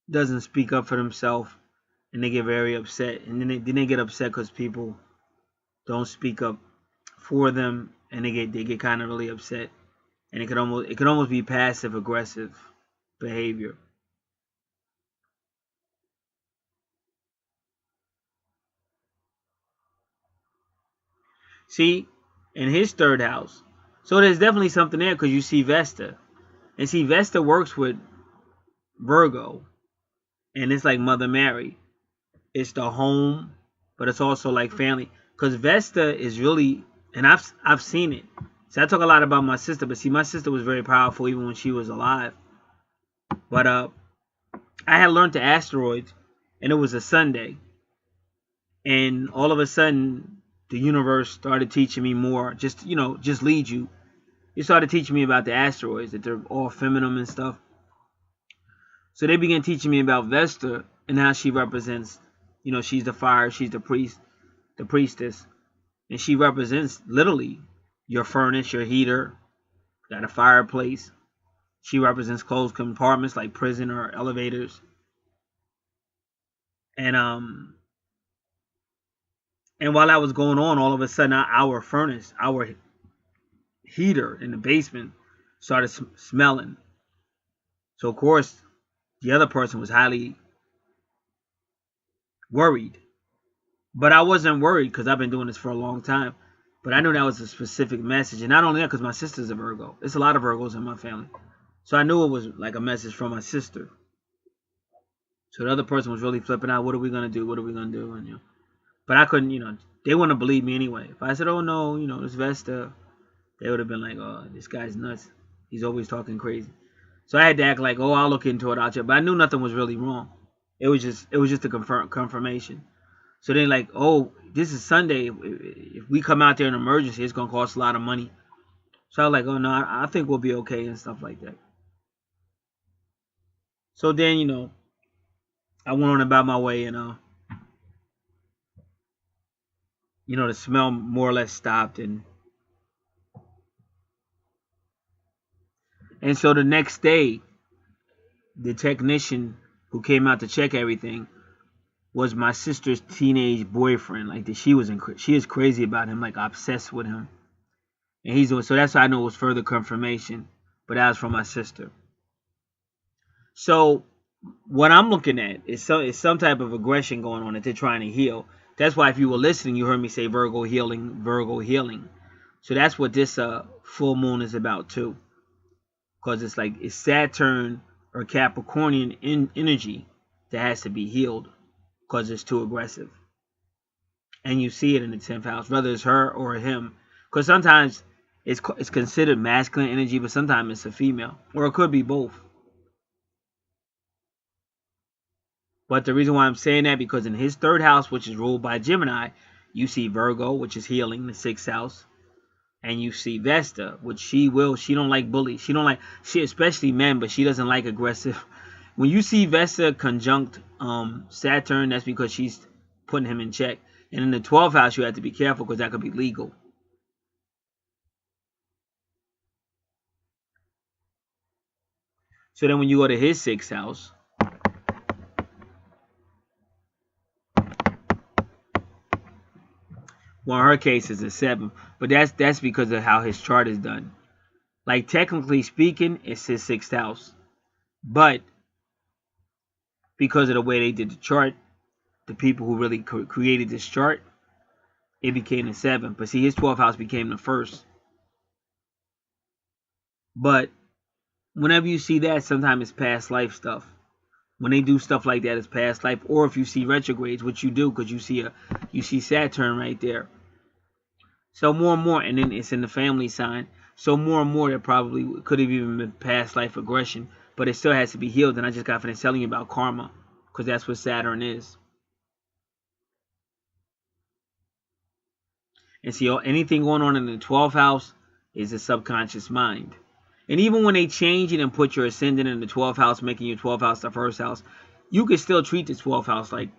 doesn't speak up for themselves and they get very upset, and then they get upset because people don't speak up for them, and they get kind of really upset, and it could almost be passive aggressive behavior. See, in his third house, so there's definitely something there because you see Vesta, and see Vesta works with Virgo, and it's like Mother Mary. It's the home, but it's also like family. Because Vesta is really, and I've seen it. So I talk a lot about my sister, but see, my sister was very powerful even when she was alive. But I had learned the asteroids, and it was a Sunday, and all of a sudden, the universe started teaching me more. Just just lead you. It started teaching me about the asteroids, that they're all feminine and stuff. So they began teaching me about Vesta and how she represents, she's the fire, she's the priestess, and she represents literally your furnace, your heater, got a fireplace. She represents closed compartments like prison or elevators. And while that was going on, all of a sudden our furnace, our heater in the basement started smelling. So of course the other person was highly worried. But I wasn't worried because I've been doing this for a long time. But I knew that was a specific message. And not only that, because my sister's a Virgo. There's a lot of Virgos in my family. So I knew it was like a message from my sister. So the other person was really flipping out. What are we going to do? What are we going to do? And, but I couldn't, they wouldn't believe me anyway. If I said, oh no, it's Vesta, they would have been like, oh, this guy's nuts. He's always talking crazy. So I had to act like, oh, I'll look into it out here. But I knew nothing was really wrong. It was just a confirmation. So then like, oh, this is Sunday. If we come out there in an emergency, it's going to cost a lot of money. So I was like, oh, no, I think we'll be okay and stuff like that. So then, I went on about my way and, the smell more or less stopped. And so the next day, the technician who came out to check everything was my sister's teenage boyfriend. Like she is crazy about him, like obsessed with him. And so that's how I know it was further confirmation. But that was from my sister. So what I'm looking at is some type of aggression going on that they're trying to heal. That's why if you were listening, you heard me say Virgo healing, Virgo healing. So that's what this full moon is about too. Because it's Saturn or Capricornian energy that has to be healed because it's too aggressive. And you see it in the 10th house, whether it's her or him. Because sometimes it's considered masculine energy, but sometimes it's a female. Or it could be both. But the reason why I'm saying that, because in his 3rd house, which is ruled by Gemini, you see Virgo, which is healing, the 6th house. And you see Vesta, which she don't like bullies. She especially men, but she doesn't like aggressive. When you see Vesta conjunct Saturn, that's because she's putting him in check. And in the 12th house, you have to be careful because that could be legal. So then when you go to his 6th house, well, in her case, it's a 7. But that's because of how his chart is done. Like, technically speaking, it's his 6th house. But because of the way they did the chart, the people who really created this chart, it became the 7. But see, his 12th house became the 1st. But whenever you see that, sometimes it's past life stuff. When they do stuff like that, it's past life. Or if you see retrogrades, which you do, because you see Saturn right there. So more and more, and then it's in the family sign. So more and more, that probably could have even been past life aggression, but it still has to be healed. And I just got finished telling you about karma, because that's what Saturn is. And see, anything going on in the 12th house is the subconscious mind. And even when they change it and put your ascendant in the 12th house, making your 12th house the first house, you can still treat the 12th house like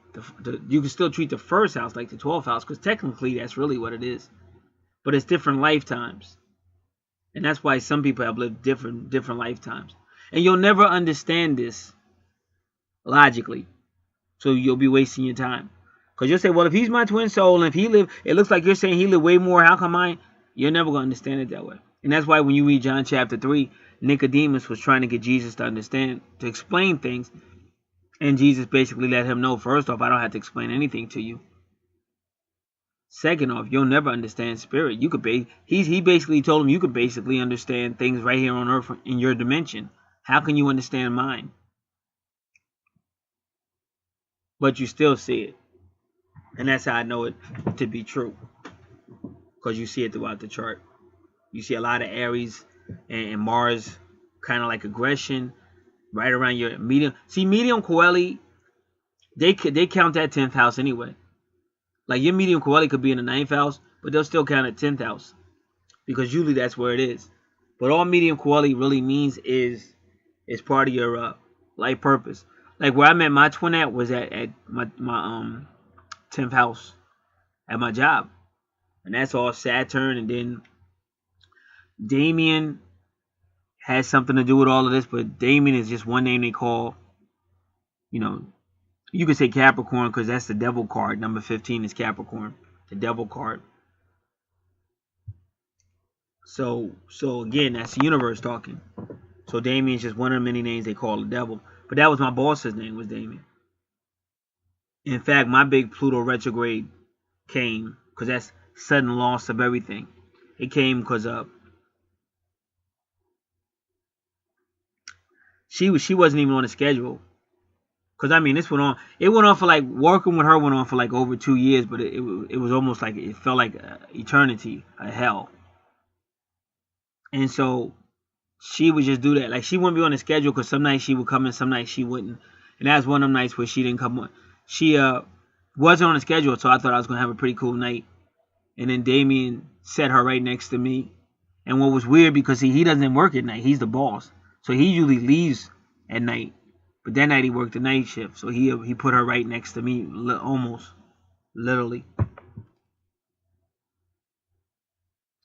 you can still treat the first house like the 12th house, because technically that's really what it is. But it's different lifetimes. And that's why some people have lived different lifetimes. And you'll never understand this logically. So you'll be wasting your time. Because you'll say, well, if he's my twin soul, and if he lived, it looks like you're saying he lived way more, how come I? You're never going to understand it that way. And that's why when you read John chapter 3, Nicodemus was trying to get Jesus to understand, to explain things. And Jesus basically let him know, first off, I don't have to explain anything to you. Second off, you'll never understand spirit. You could he basically told him you could basically understand things right here on earth in your dimension. How can you understand mine? But you still see it. And that's how I know it to be true. Because you see it throughout the chart. You see a lot of Aries and Mars, kind of like aggression, right around your medium. See, medium Coeli, they count that 10th house anyway. Like your medium Coeli could be in the 9th house, but they'll still count it 10th house. Because usually that's where it is. But all medium Coeli really means is part of your life purpose. Like where I met my twin at was at my 10th house at my job. And that's all Saturn. And then Damien has something to do with all of this, but Damien is just one name they call, you could say Capricorn because that's the devil card. Number 15 is Capricorn, the devil card. So again, that's the universe talking. So Damien's just one of the many names they call the devil. But that was my boss's name, was Damien. In fact, my big Pluto retrograde came because that's sudden loss of everything. It came because she wasn't even on the schedule. Because I mean, this went on. It went on for like working with her went on for like over 2 years, but it was almost like it felt like eternity, a hell. And so she would just do that. Like she wouldn't be on the schedule because some nights she would come and some nights she wouldn't. And that's one of them nights where she didn't come on. She wasn't on the schedule, so I thought I was gonna have a pretty cool night. And then Damien set her right next to me. And what was weird because he doesn't work at night. He's the boss, so he usually leaves at night. But that night he worked the night shift, so he put her right next to me, almost literally.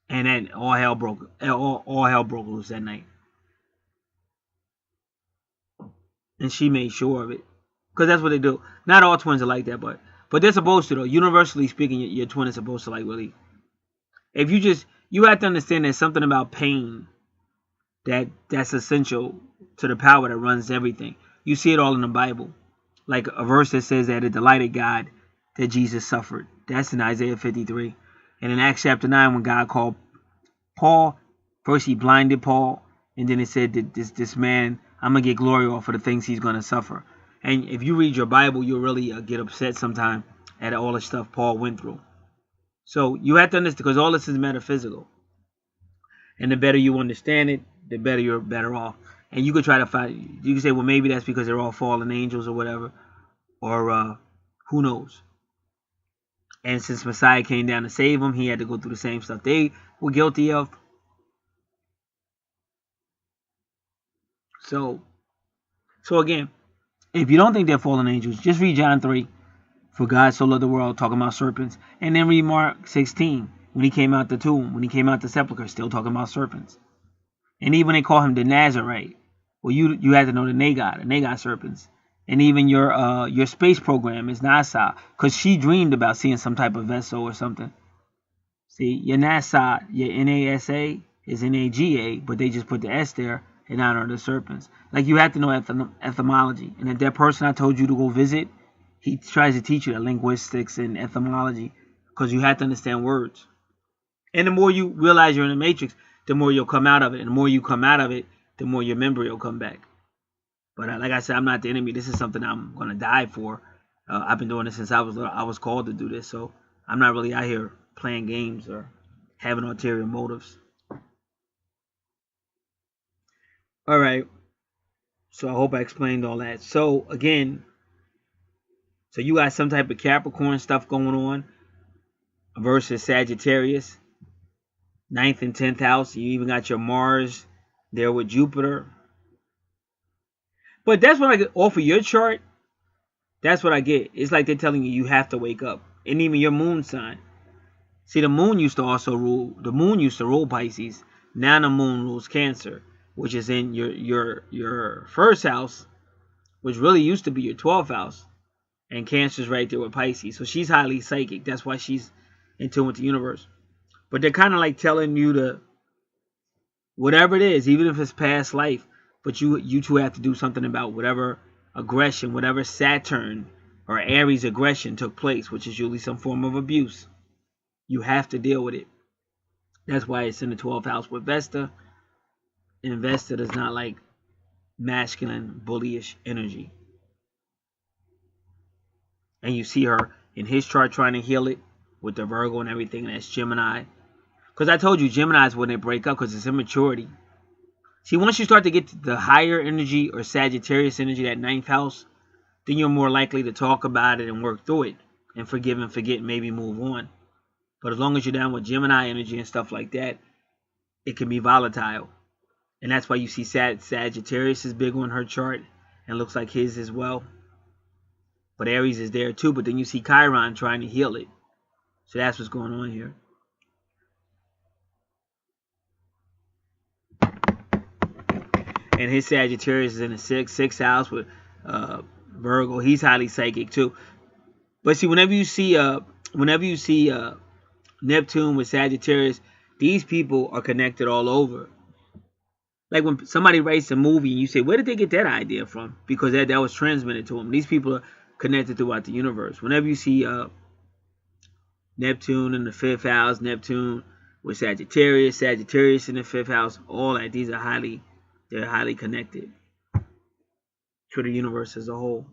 And then all hell broke loose that night. And she made sure of it, because that's what they do. Not all twins are like that, but they're supposed to though. Universally speaking, your twin is supposed to like really. If you have to understand there's something about pain that's essential to the power that runs everything. You see it all in the Bible. Like a verse that says that it delighted God that Jesus suffered. That's in Isaiah 53. And in Acts chapter 9, when God called Paul, first he blinded Paul, and then it said that this man, I'm going to get glory off for the things he's going to suffer. And if you read your Bible, you'll really get upset sometime at all the stuff Paul went through. So you have to understand, because all this is metaphysical. And the better you understand it, the better you're better off. And you could try to find, you could say, well, maybe that's because they're all fallen angels or whatever. Or who knows. And since Messiah came down to save them, he had to go through the same stuff they were guilty of. So again, if you don't think they're fallen angels, just read John 3. For God so loved the world, talking about serpents. And then read Mark 16. When he came out the tomb, when he came out the sepulchre, still talking about serpents. And even they call him the Nazarite. Well, you have to know the Nagai serpents. And even your space program is NASA, because she dreamed about seeing some type of vessel or something. See, your NASA, your NASA is NAGA, but they just put the S there in honor of the serpents. Like you have to know etymology. And if that person I told you to go visit, he tries to teach you the linguistics and etymology, because you have to understand words. And the more you realize you're in the matrix, the more you'll come out of it. And the more you come out of it, the more your memory will come back. But like I said, I'm not the enemy. This is something I'm going to die for. I've been doing this since I was little. I was called to do this. So I'm not really out here playing games or having ulterior motives. All right. So I hope I explained all that. So again, so you got some type of Capricorn stuff going on versus Sagittarius, ninth and 10th house. You even got your Mars there with Jupiter. But that's what I get off of your chart. That's what I get. It's like they're telling you have to wake up. And even your moon sign. See, the moon used to also rule. The moon used to rule Pisces. Now the moon rules Cancer, which is in your first house, which really used to be your 12th house. And Cancer's right there with Pisces. So she's highly psychic. That's why she's in tune with the universe. But they're kind of like telling you to, whatever it is, even if it's past life, but you two have to do something about whatever aggression, whatever Saturn or Aries aggression took place, which is usually some form of abuse. You have to deal with it. That's why it's in the 12th house with Vesta. And Vesta does not like masculine, bullyish energy. And you see her in his chart trying to heal it with the Virgo and everything. And that's Gemini. Because I told you, Geminis wouldn't break up because it's immaturity. See, once you start to get to the higher energy or Sagittarius energy, that 9th house, then you're more likely to talk about it and work through it and forgive and forget and maybe move on. But as long as you're down with Gemini energy and stuff like that, it can be volatile. And that's why you see Sagittarius is big on her chart and looks like his as well. But Aries is there too. But then you see Chiron trying to heal it. So that's what's going on here. And his Sagittarius is in the sixth house with Virgo. He's highly psychic too. But see, whenever you see Neptune with Sagittarius, these people are connected all over. Like when somebody writes a movie and you say, where did they get that idea from? Because that was transmitted to them. These people are connected throughout the universe. Whenever you see Neptune in the 5th house, Neptune with Sagittarius, Sagittarius in the 5th house, all that, these are they're highly connected to the universe as a whole.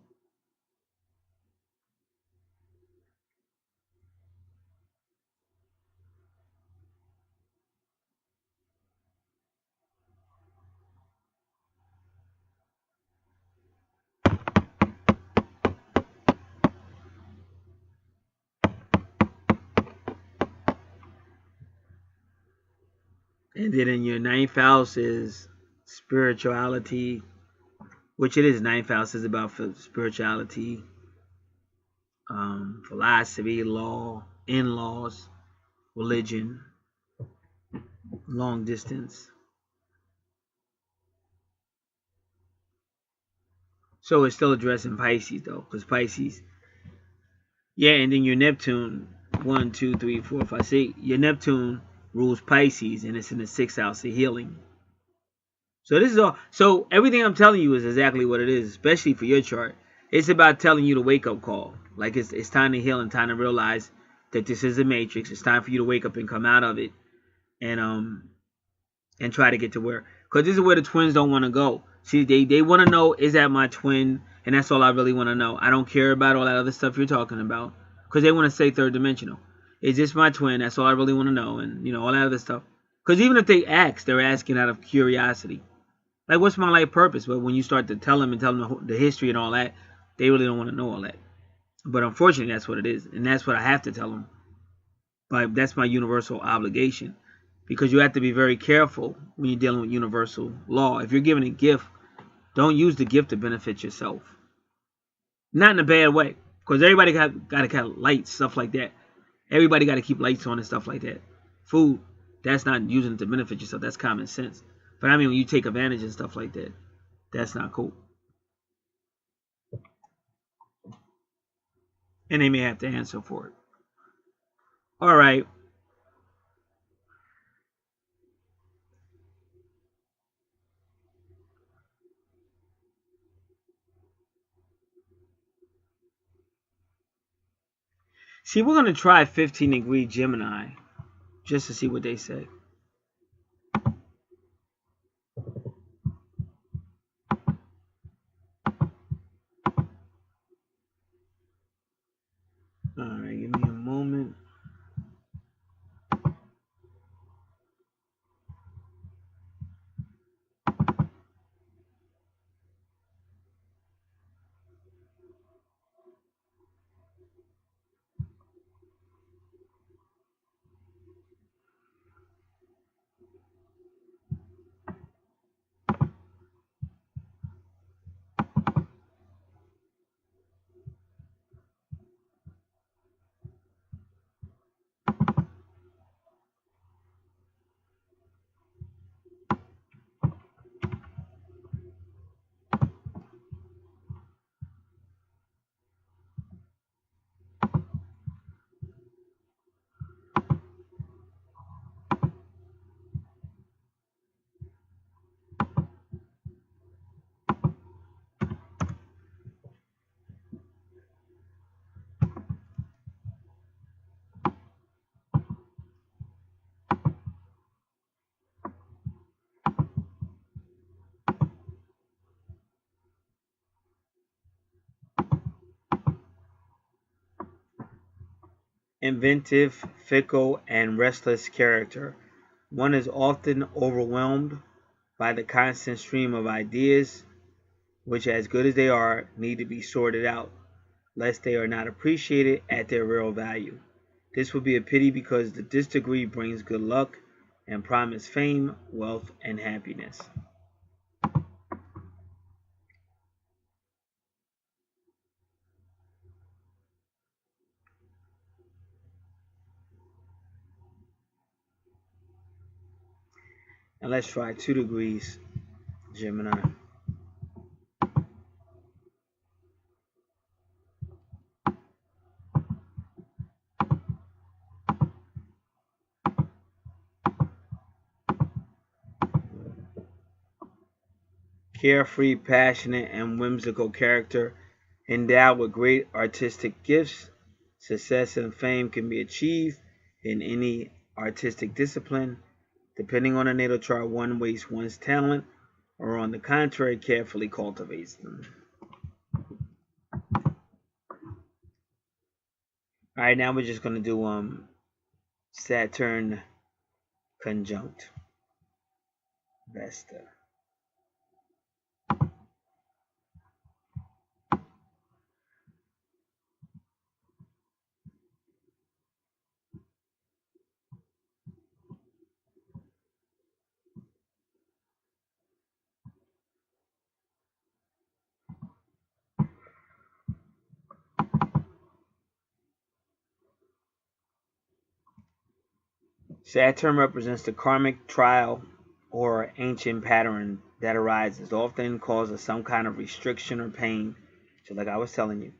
And then in your 9th house is spirituality, which it is. 9th house is about spirituality, philosophy, law, in-laws, religion, long distance. So it's still addressing Pisces though, because Pisces, yeah, and then your Neptune, 1, 2, 3, 4, 5, 6. Your Neptune rules Pisces, and it's in the 6th house of healing. So this is all. So everything I'm telling you is exactly what it is, especially for your chart. It's about telling you the wake-up call. Like it's time to heal and time to realize that this is a matrix. It's time for you to wake up and come out of it, and try to get to where. Because this is where the twins don't want to go. See, they want to know, is that my twin? And that's all I really want to know. I don't care about all that other stuff you're talking about. Because they want to say third dimensional. Is this my twin? That's all I really want to know. And, all that other stuff. Because even if they ask, they're asking out of curiosity. Like, what's my life purpose? But when you start to tell them the history and all that, they really don't want to know all that. But unfortunately, that's what it is. And that's what I have to tell them. But that's my universal obligation. Because you have to be very careful when you're dealing with universal law. If you're giving a gift, don't use the gift to benefit yourself. Not in a bad way. Because everybody got to have lights, stuff like that. Everybody got to keep lights on and stuff like that. Food, that's not using it to benefit yourself. That's common sense. But I mean, when you take advantage and stuff like that, that's not cool. And they may have to answer for it. All right. See, we're going to try 15-degree Gemini just to see what they say. All right, give me a moment. inventive, fickle, and restless character. One is often overwhelmed by the constant stream of ideas, which, as good as they are, need to be sorted out, lest they are not appreciated at their real value. This would be a pity because this degree brings good luck and promise fame, wealth, and happiness. And let's try 2 degrees, Gemini. Carefree, passionate, and whimsical character, endowed with great artistic gifts. Success and fame can be achieved in any artistic discipline. Depending on the natal chart, one wastes one's talent, or on the contrary, carefully cultivates them. All right, now we're just gonna do Saturn conjunct Vesta. Saturn represents the karmic trial or ancient pattern that arises, often causes some kind of restriction or pain, just like I was telling you,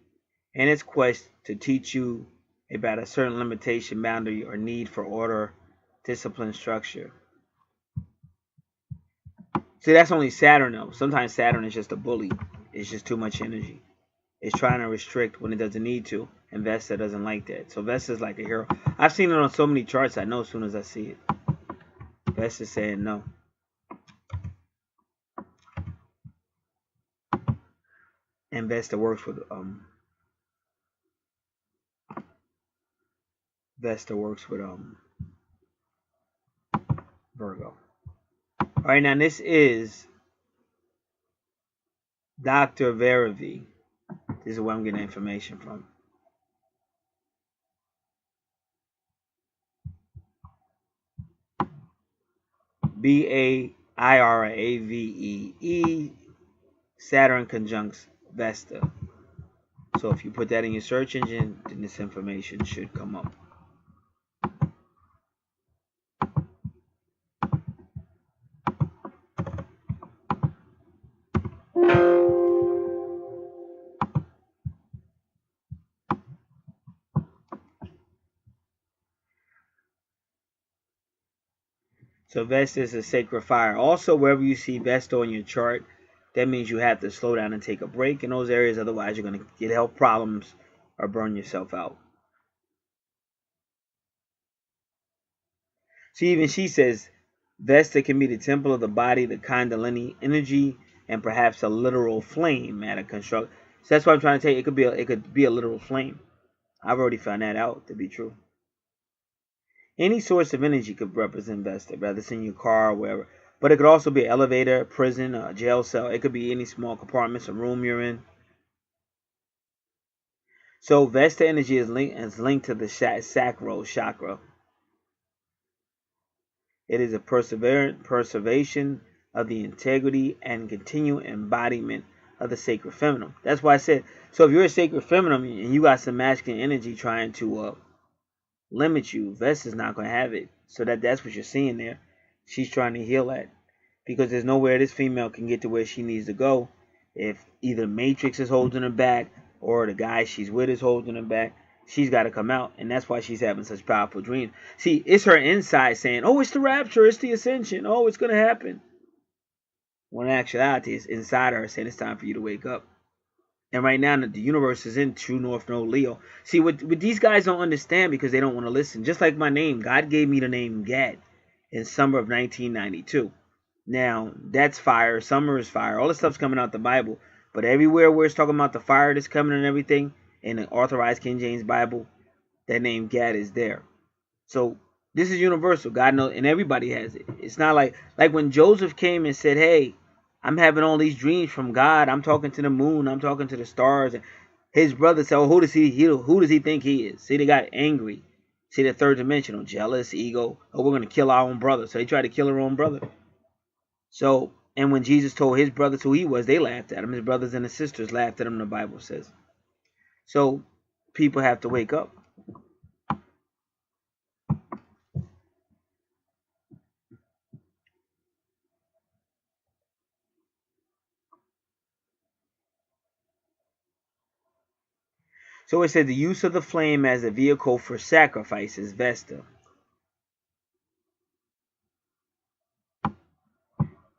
in its quest to teach you about a certain limitation, boundary, or need for order, discipline, structure. See, that's only Saturn though. Sometimes Saturn is just a bully. It's just too much energy. It's trying to restrict when it doesn't need to, and Vesta doesn't like that. So Vesta's like a hero. I've seen it on so many charts, I know as soon as I see it. Vesta's saying no. And Vesta works with Virgo. All right, now this is Dr. Veravi. This is where I'm getting information from. Bairavee. Saturn conjuncts Vesta. So if you put that in your search engine, then this information should come up. So Vesta is a sacred fire. Also, wherever you see Vesta on your chart, that means you have to slow down and take a break in those areas. Otherwise, you're going to get health problems or burn yourself out. See, even she says Vesta can be the temple of the body, the Kundalini energy, and perhaps a literal flame at a construct. So that's what I'm trying to tell you. It could be a literal flame. I've already found that out to be true. Any source of energy could represent Vesta, whether it's in your car or wherever. But it could also be an elevator, a prison, a jail cell. It could be any small compartment, a room you're in. So Vesta energy is linked to the sacral chakra. It is a preservation of the integrity and continual embodiment of the sacred feminine. That's why I said, so if you're a sacred feminine and you got some masculine energy trying to limit you, Vesta's not going to have it. So that's what you're seeing there. She's trying to heal that. Because there's nowhere this female can get to where she needs to go if either Matrix is holding her back or the guy she's with is holding her back. She's got to come out, and that's why she's having such powerful dreams. See, it's her inside saying, oh, it's the rapture, it's the ascension, oh, it's going to happen. When in actuality, it's inside her saying it's time for you to wake up. And right now, the universe is in True North Node Leo. See, what these guys don't understand because they don't want to listen. Just like my name, God gave me the name Gad in summer of 1992. Now, that's fire. Summer is fire. All this stuff's coming out the Bible. But everywhere where it's talking about the fire that's coming and everything, in the authorized King James Bible, that name Gad is there. So this is universal. God knows, and everybody has it. It's not like when Joseph came and said, "Hey, I'm having all these dreams from God. I'm talking to the moon. I'm talking to the stars." And his brother said, "Oh, who does he think he is?" See, they got angry. See, the third dimensional, jealous, ego. Oh, we're gonna kill our own brother. So they tried to kill their own brother. So, and when Jesus told his brothers who he was, they laughed at him. His brothers and his sisters laughed at him. The Bible says. So people have to wake up. So it said the use of the flame as a vehicle for sacrifice is Vesta.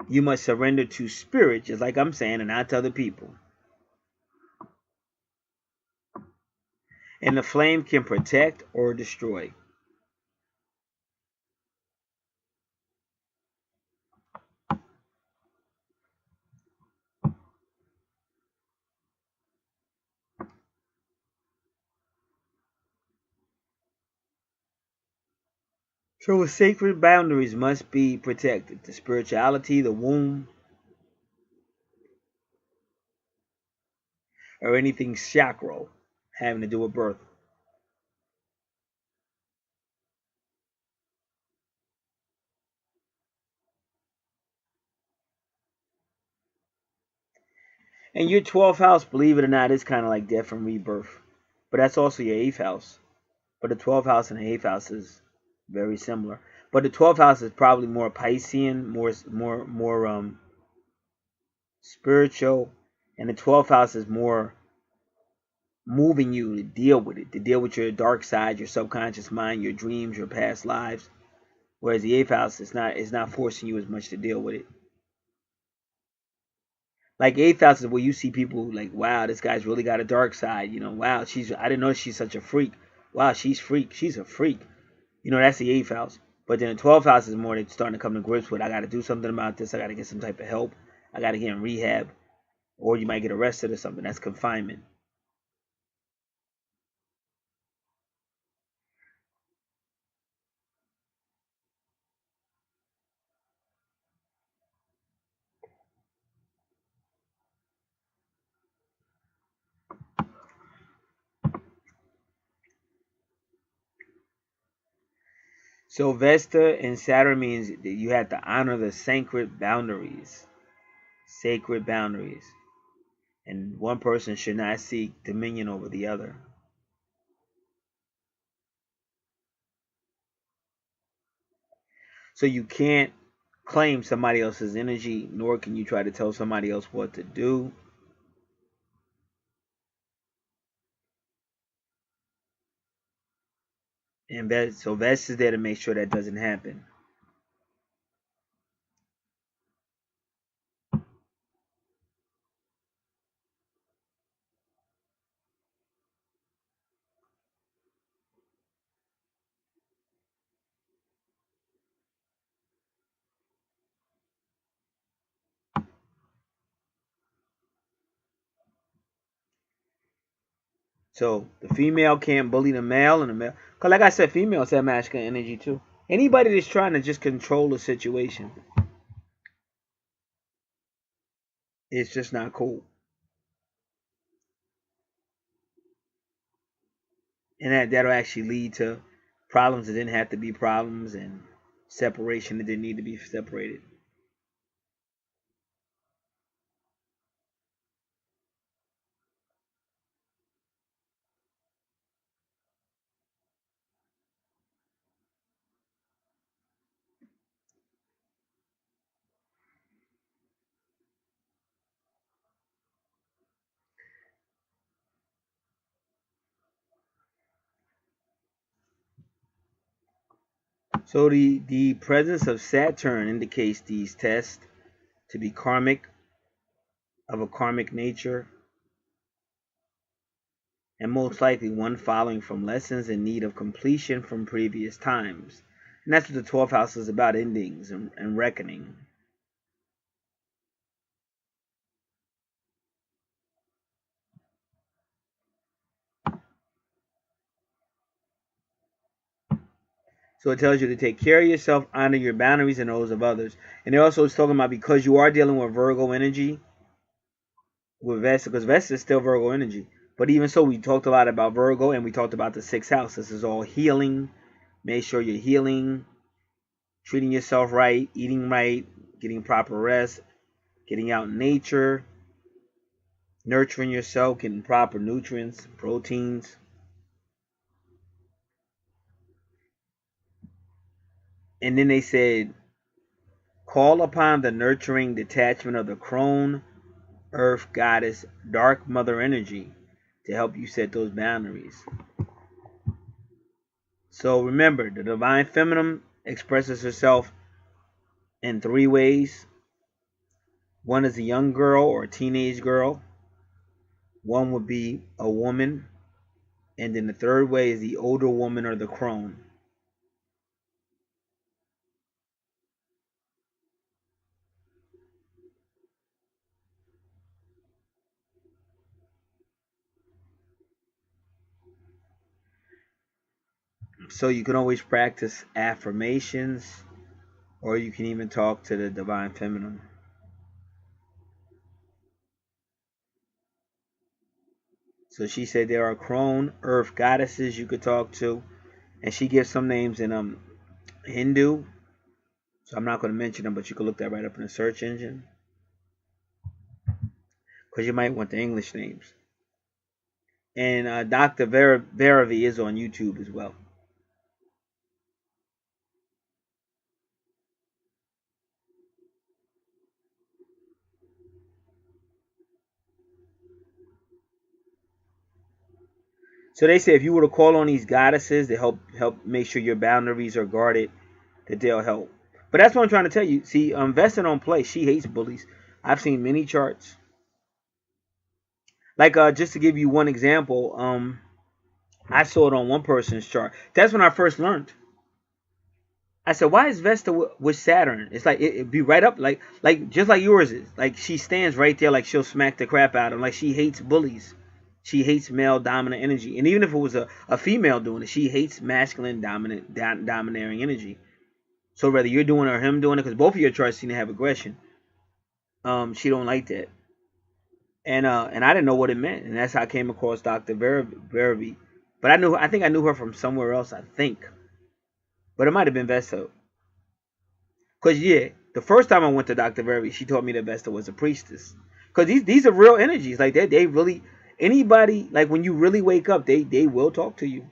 You must surrender to spirit, just like I'm saying, and not to other people. And the flame can protect or destroy. So the sacred boundaries must be protected. The spirituality, the womb, or anything sacral having to do with birth. And your 12th house, believe it or not, is kind of like death and rebirth. But that's also your 8th house. But the 12th house and the 8th house is very similar. But the 12th house is probably more Piscean, more spiritual, and the 12th house is more moving you to deal with it, to deal with your dark side, your subconscious mind, your dreams, your past lives. Whereas the 8th house is not forcing you as much to deal with it. Like 8th house is where you see people like, wow, this guy's really got a dark side. You know, wow, I didn't know she's such a freak. Wow, she's a freak. You know, that's the 8th house. But then the 12th house is more starting to come to grips with, I got to do something about this. I got to get some type of help. I got to get in rehab. Or you might get arrested or something. That's confinement. So Vesta and Saturn means that you have to honor the sacred boundaries. Sacred boundaries. And one person should not seek dominion over the other. So you can't claim somebody else's energy, nor can you try to tell somebody else what to do. And so Vesta is there to make sure that doesn't happen. So the female can't bully the male, and the male, because like I said, females have masculine energy too. Anybody that's trying to just control the situation, it's just not cool. And that'll actually lead to problems that didn't have to be problems, and separation that didn't need to be separated. So the presence of Saturn indicates these tests to be karmic, of a karmic nature, and most likely one following from lessons in need of completion from previous times. And that's what the 12th house is about, endings and reckoning. So it tells you to take care of yourself, honor your boundaries and those of others. And it also is talking about because you are dealing with Virgo energy, with Vesta, because Vesta is still Virgo energy. But even so, we talked a lot about Virgo and we talked about the sixth house. This is all healing. Make sure you're healing, treating yourself right, eating right, getting proper rest, getting out in nature, nurturing yourself, getting proper nutrients, proteins. And then they said, call upon the nurturing detachment of the crone, earth goddess, dark mother energy to help you set those boundaries. So remember, the divine feminine expresses herself in three ways. One is a young girl or a teenage girl. One would be a woman. And then the third way is the older woman or the crone. So you can always practice affirmations, or you can even talk to the divine feminine. So she said there are crone, earth goddesses you could talk to, and she gives some names in Hindu. So I'm not going to mention them, but you can look that right up in the search engine, because you might want the English names. And Dr. Veravi is on YouTube as well. So they say if you were to call on these goddesses to help make sure your boundaries are guarded, that they'll help. But that's what I'm trying to tell you. See, Vesta don't play. She hates bullies. I've seen many charts. Like just to give you one example, I saw it on one person's chart. That's when I first learned. I said, why is Vesta with Saturn? It's like it'd be right up, like just like yours is. Like she stands right there, like she'll smack the crap out of him. Like she hates bullies. She hates male dominant energy. And even if it was a female doing it, she hates masculine domineering energy. So whether you're doing it or him doing it, because both of your charts seem to have aggression, she don't like that. And I didn't know what it meant, and that's how I came across Dr. Verby. But I think I knew her from somewhere else, I think. But it might have been Vesta. Because, yeah, the first time I went to Dr. Verby, she told me that Vesta was a priestess. Because these are real energies. Like, they really, anybody, like, when you really wake up, they will talk to you.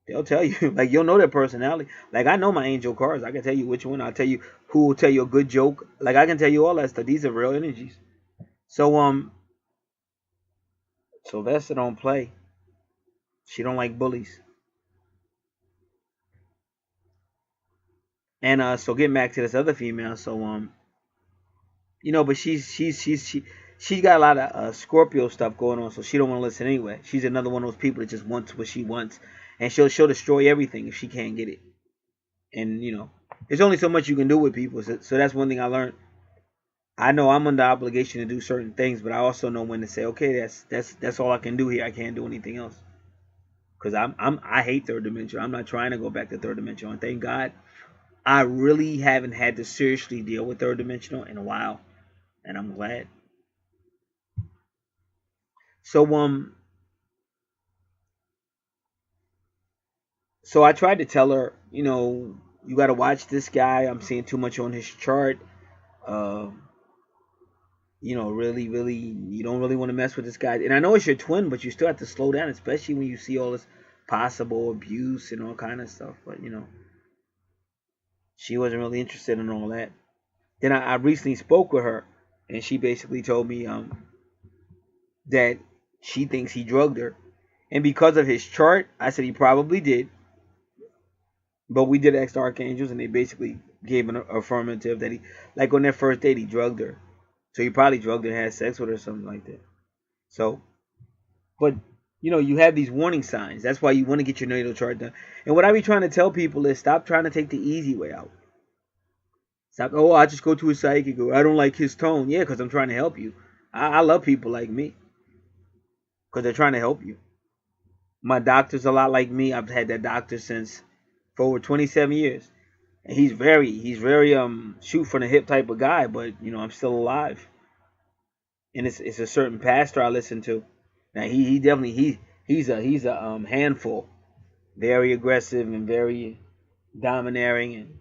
They'll tell you. Like, you'll know their personality. Like, I know my angel cards. I can tell you which one. I'll tell you who will tell you a good joke. Like, I can tell you all that stuff. These are real energies. So Vesta don't play. She don't like bullies. And so getting back to this other female, so but she's got a lot of Scorpio stuff going on, so she don't want to listen anyway. She's another one of those people that just wants what she wants, and she'll destroy everything if she can't get it. And there's only so much you can do with people. So that's one thing I learned. I know I'm under obligation to do certain things, but I also know when to say, okay, that's all I can do here. I can't do anything else. Because I hate third dimension. I'm not trying to go back to third dimension. And thank God, I really haven't had to seriously deal with third dimensional in a while, and I'm glad. So so I tried to tell her, you got to watch this guy. I'm seeing too much on his chart. Uh, really, really, you don't really want to mess with this guy. And I know it's your twin, but you still have to slow down, especially when you see all this possible abuse and all kind of stuff. But she wasn't really interested in all that. Then I recently spoke with her, and she basically told me that she thinks he drugged her, and because of his chart, I said he probably did. But we did ask the archangels, and they basically gave an affirmative that he, like on their first date, he drugged her. So he probably drugged her and had sex with her or something like that. So, but you have these warning signs. That's why you want to get your natal chart done. And what I be trying to tell people is stop trying to take the easy way out. Stop. Oh, I just go to a psychic. Or I don't like his tone. Yeah, because I'm trying to help you. I love people like me because they're trying to help you. My doctor's a lot like me. I've had that doctor since for over 27 years. And he's very shoot from the hip type of guy, but I'm still alive. And it's a certain pastor I listen to. Now he definitely he's a handful, very aggressive and very domineering, and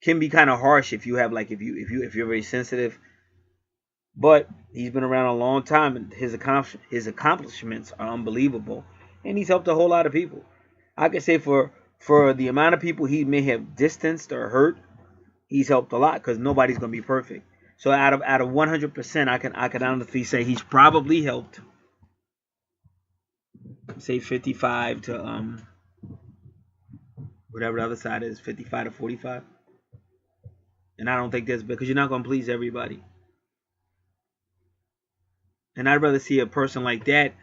can be kind of harsh if you have like if you're very sensitive. But he's been around a long time, and his accomplishments are unbelievable, and he's helped a whole lot of people. I can say for the amount of people he may have distanced or hurt, he's helped a lot because nobody's gonna be perfect. So out of 100%, I can honestly say he's probably helped, say 55 to whatever the other side is, 55 to 45. And I don't think that's because you're not gonna please everybody. And I'd rather see a person like that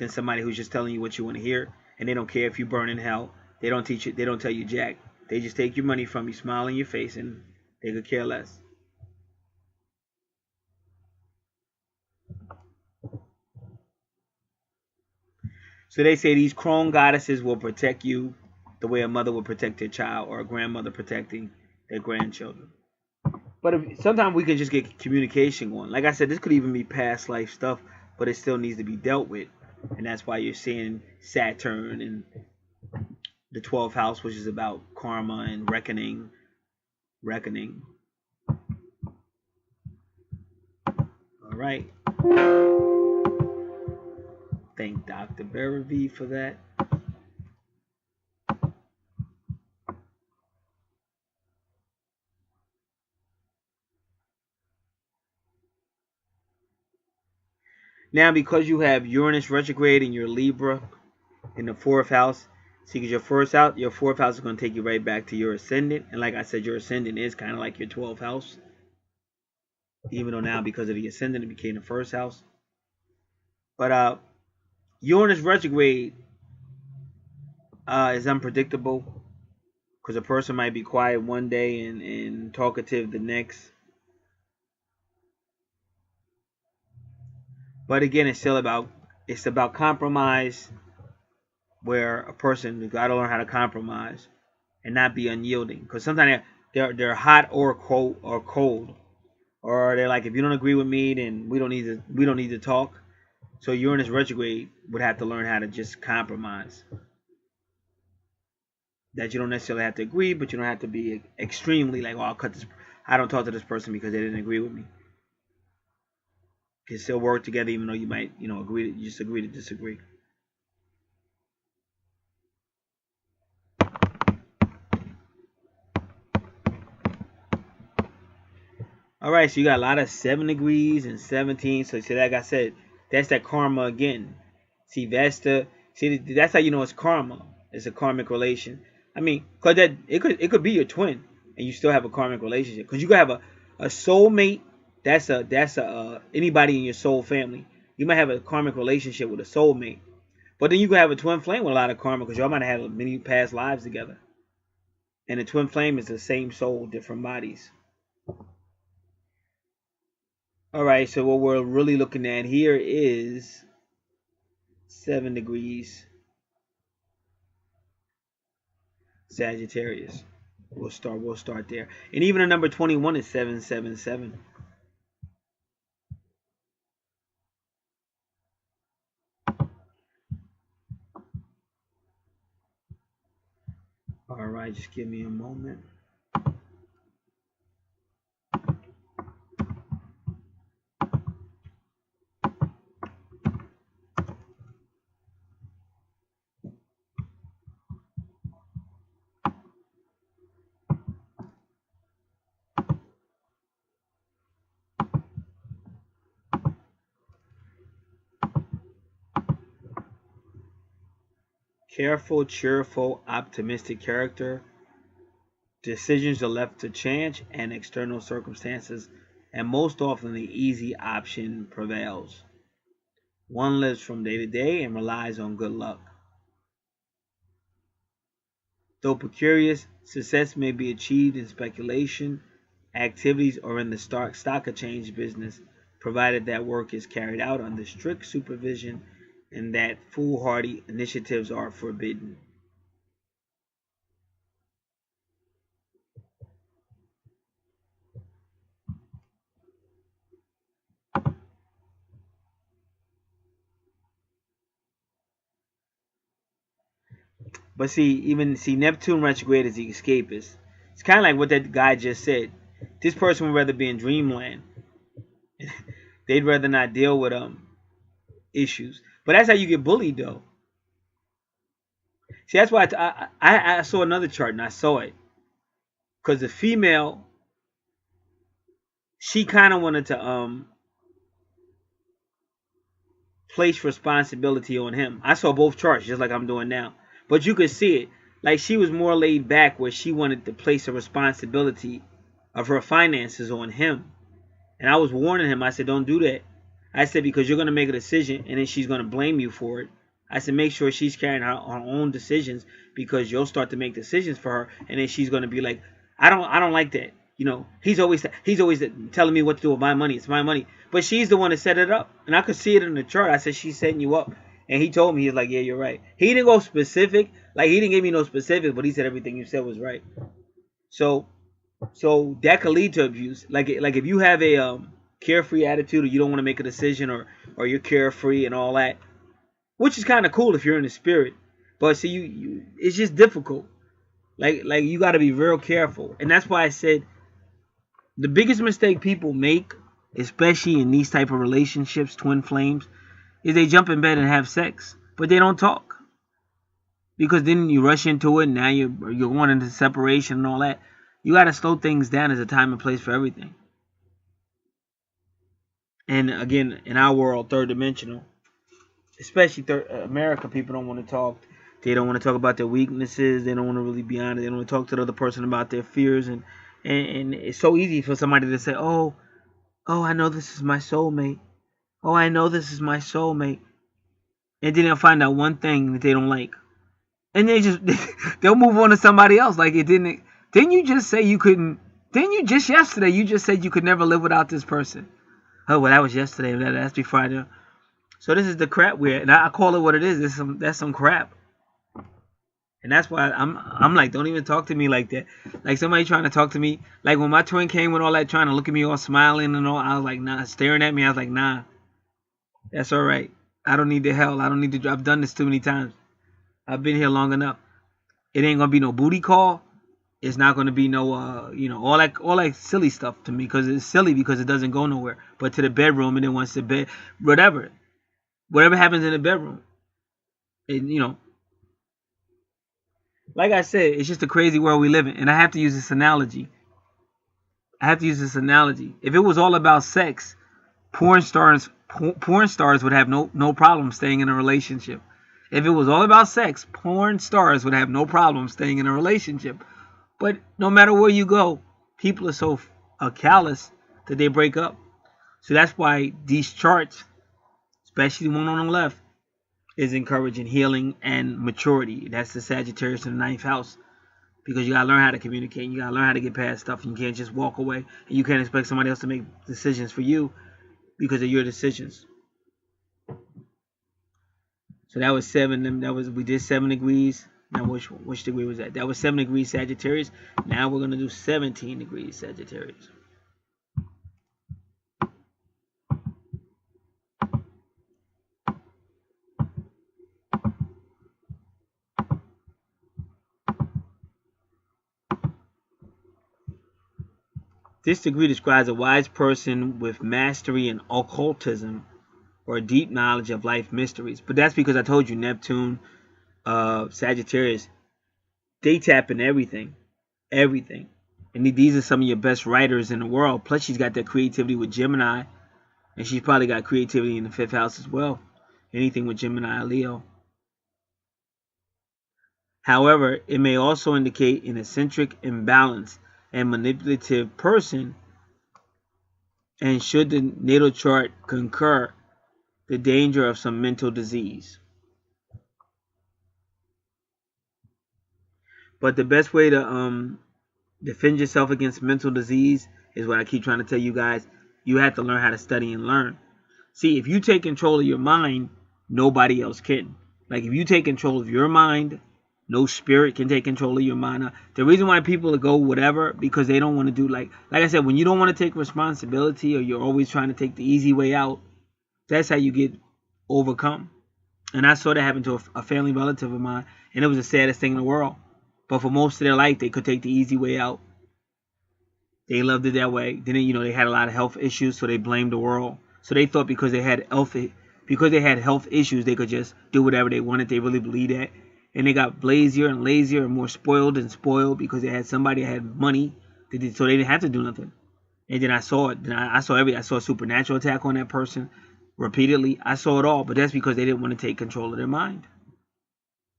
than somebody who's just telling you what you want to hear, and they don't care if you burn in hell. They don't teach you. They don't tell you jack. They just take your money from you, smile in your face, and they could care less. So they say these crone goddesses will protect you the way a mother would protect their child, or a grandmother protecting their grandchildren. But sometimes we can just get communication going. Like I said, this could even be past life stuff, but it still needs to be dealt with. And that's why you're seeing Saturn and the 12th house, which is about karma and reckoning. All right. Thank Dr. Baravi for that. Now, because you have Uranus retrograde in your Libra in the 4th house, see, because your 4th house is going to take you right back to your ascendant. And like I said, your ascendant is kind of like your 12th house. Even though now, because of the ascendant, it became the 1st house. But Uranus retrograde is unpredictable, because a person might be quiet one day and talkative the next. But again, it's about compromise, where a person got to learn how to compromise and not be unyielding. Because sometimes they're hot or cold, or they're like, if you don't agree with me, then we don't need to talk. So Uranus retrograde would have to learn how to just compromise. That you don't necessarily have to agree, but you don't have to be extremely like, oh, I don't talk to this person because they didn't agree with me. You can still work together, even though you might, agree to disagree. All right, so you got a lot of 7 degrees and 17. So like I said, that's that karma again. That's how you know it's karma. It's a karmic relation. I mean, cause that it could be your twin, and you still have a karmic relationship. Cause you could have a soulmate. That's anybody in your soul family. You might have a karmic relationship with a soulmate, but then you could have a twin flame with a lot of karma, because y'all might have had many past lives together. And the twin flame is the same soul, different bodies. All right, so what we're really looking at here is 7 degrees Sagittarius. We'll start there. And even the number 21 is 777. All right, just give me a moment. Careful, cheerful, optimistic character. Decisions are left to chance and external circumstances, and most often the easy option prevails. One lives from day to day and relies on good luck. Though precarious, success may be achieved in speculation, activities, or in the stock exchange business, provided that work is carried out under strict supervision and that foolhardy initiatives are forbidden. But see, Neptune retrograde is the escapist. It's kind of like what that guy just said. This person would rather be in dreamland. They'd rather not deal with issues. But that's how you get bullied, though. See, that's why I saw another chart and I saw it. Because the female, she kind of wanted to place responsibility on him. I saw both charts just like I'm doing now. But you could see it. Like she was more laid back where she wanted to place a responsibility of her finances on him. And I was warning him. I said, don't do that. I said, because you're going to make a decision and then she's going to blame you for it. I said, make sure she's carrying her own decisions, because you'll start to make decisions for her. And then she's going to be like, I don't like that. You know, he's always telling me what to do with my money. It's my money. But she's the one that set it up. And I could see it in the chart. I said, she's setting you up. And he told me, he's like, yeah, you're right. He didn't go specific. Like, he didn't give me no specifics, but he said everything you said was right. So that could lead to abuse. Like if you have a carefree attitude, or you don't want to make a decision, or you're carefree and all that, which is kind of cool if you're in the spirit. But see, it's just difficult. Like you got to be real careful. And that's why I said the biggest mistake people make, especially in these type of relationships, twin flames, is they jump in bed and have sex, but they don't talk. Because then you rush into it, and now you're going into separation and all that. You got to slow things down. There's a time and place for everything. And again, in our world, third dimensional, especially America, people don't want to talk. They don't want to talk about their weaknesses. They don't want to really be honest. They don't want to talk to the other person about their fears. And it's so easy for somebody to say, oh, I know this is my soulmate. Oh, I know this is my soulmate. And then they'll find out one thing that they don't like. And they'll move on to somebody else. Like, didn't you just say you couldn't? Didn't you just yesterday? You just said you could never live without this person. Oh, well, that was yesterday. That's before I knew. So this is the crap we're, and I call it what it is. That's some crap. And that's why I'm like, don't even talk to me like that. Like somebody trying to talk to me. Like when my twin came with all that, trying to look at me all smiling and all, I was like, nah, staring at me. I was like, nah, that's all right. I don't need the hell. I don't need to. I've done this too many times. I've been here long enough. It ain't gonna be no booty call. It's not gonna be no, all that silly stuff to me, because it's silly because it doesn't go nowhere. But to the bedroom, and then once the bed, whatever happens in the bedroom, and like I said, it's just a crazy world we live in. And I have to use this analogy. If it was all about sex, porn stars would have no problem staying in a relationship. If it was all about sex, porn stars would have no problem staying in a relationship. But no matter where you go, people are so callous that they break up. So that's why these charts, especially the one on the left, is encouraging healing and maturity. That's the Sagittarius in the 9th house. Because you got to learn how to communicate. You got to learn how to get past stuff. And you can't just walk away. And you can't expect somebody else to make decisions for you because of your decisions. So that was 7. We did 7 degrees. Now which degree was that? That was 7 degrees Sagittarius. Now we're going to do 17 degrees Sagittarius. This degree describes a wise person with mastery in occultism or deep knowledge of life mysteries. But that's because I told you Neptune, Sagittarius, they tap into everything. Everything. And these are some of your best writers in the world. Plus she's got that creativity with Gemini. And she's probably got creativity in the 5th house as well. Anything with Gemini or Leo. However, it may also indicate an eccentric, imbalanced, and manipulative person, and should the natal chart concur, the danger of some mental disease. But the best way to defend yourself against mental disease is what I keep trying to tell you guys. You have to learn how to study and learn. See, if you take control of your mind, nobody else can. Like if you take control of your mind, no spirit can take control of your mind. The reason why people go whatever, because they don't want to do like I said, when you don't want to take responsibility, or you're always trying to take the easy way out, that's how you get overcome. And I saw that happen to a family relative of mine, and it was the saddest thing in the world. But for most of their life, they could take the easy way out. They loved it that way. Then, they had a lot of health issues, so they blamed the world. So they thought because they had health issues, they could just do whatever they wanted. They really believed that. And they got lazier and lazier and more spoiled and spoiled because they had somebody that had money, so they didn't have to do nothing. And then I saw it. Then I saw I saw a supernatural attack on that person repeatedly. I saw it all, but that's because they didn't want to take control of their mind.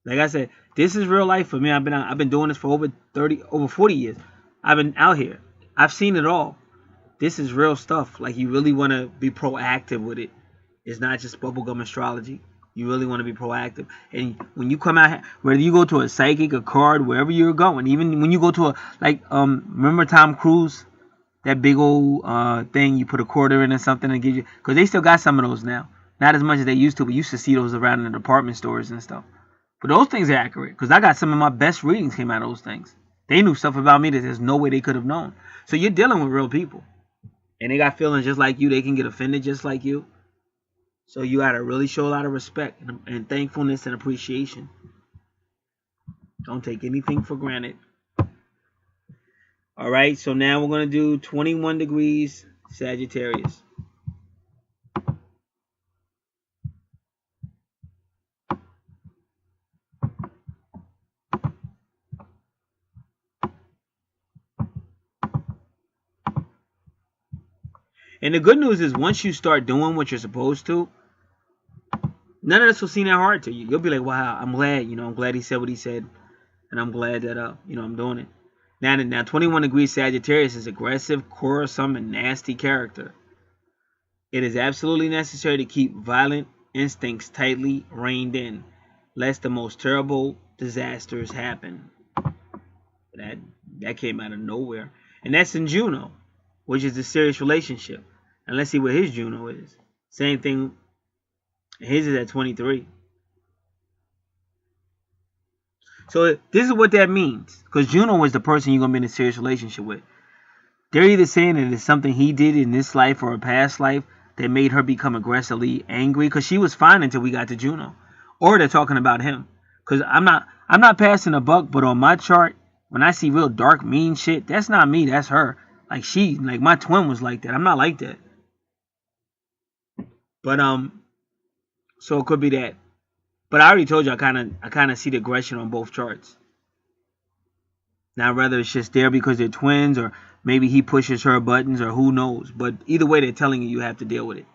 Like I said, this is real life for me. I've been doing this for over 40 years. I've been out here. I've seen it all. This is real stuff. Like, you really want to be proactive with it. It's not just bubblegum astrology. You really want to be proactive. And when you come out here, whether you go to a psychic, a card, wherever you're going, even when you go to remember Tom Cruise? That big old thing you put a quarter in or something and give you, because they still got some of those now. Not as much as they used to, but you used to see those around in the department stores and stuff. But those things are accurate, because I got some of my best readings came out of those things. They knew stuff about me that there's no way they could have known. So you're dealing with real people. And they got feelings just like you. They can get offended just like you. So you got to really show a lot of respect and thankfulness and appreciation. Don't take anything for granted. All right, so now we're going to do 21 degrees Sagittarius. And the good news is once you start doing what you're supposed to, none of this will seem that hard to you. You'll be like, wow, I'm glad, I'm glad he said what he said. And I'm glad that, I'm doing it. Now, 21 degrees Sagittarius is aggressive, quarrelsome, and nasty character. It is absolutely necessary to keep violent instincts tightly reined in, lest the most terrible disasters happen. That came out of nowhere. And that's in Juno, which is a serious relationship. And let's see what his Juno is. Same thing. His is at 23. So this is what that means. Because Juno is the person you're going to be in a serious relationship with. They're either saying that it's something he did in this life or a past life that made her become aggressively angry. Because she was fine until we got to Juno. Or they're talking about him. Because I'm not passing a buck, but on my chart, when I see real dark, mean shit, that's not me, that's her. Like my twin was like that. I'm not like that. But so it could be that. But I already told you I kind of see the aggression on both charts. Now whether it's just there because they're twins or maybe he pushes her buttons or who knows. But either way, they're telling you have to deal with it.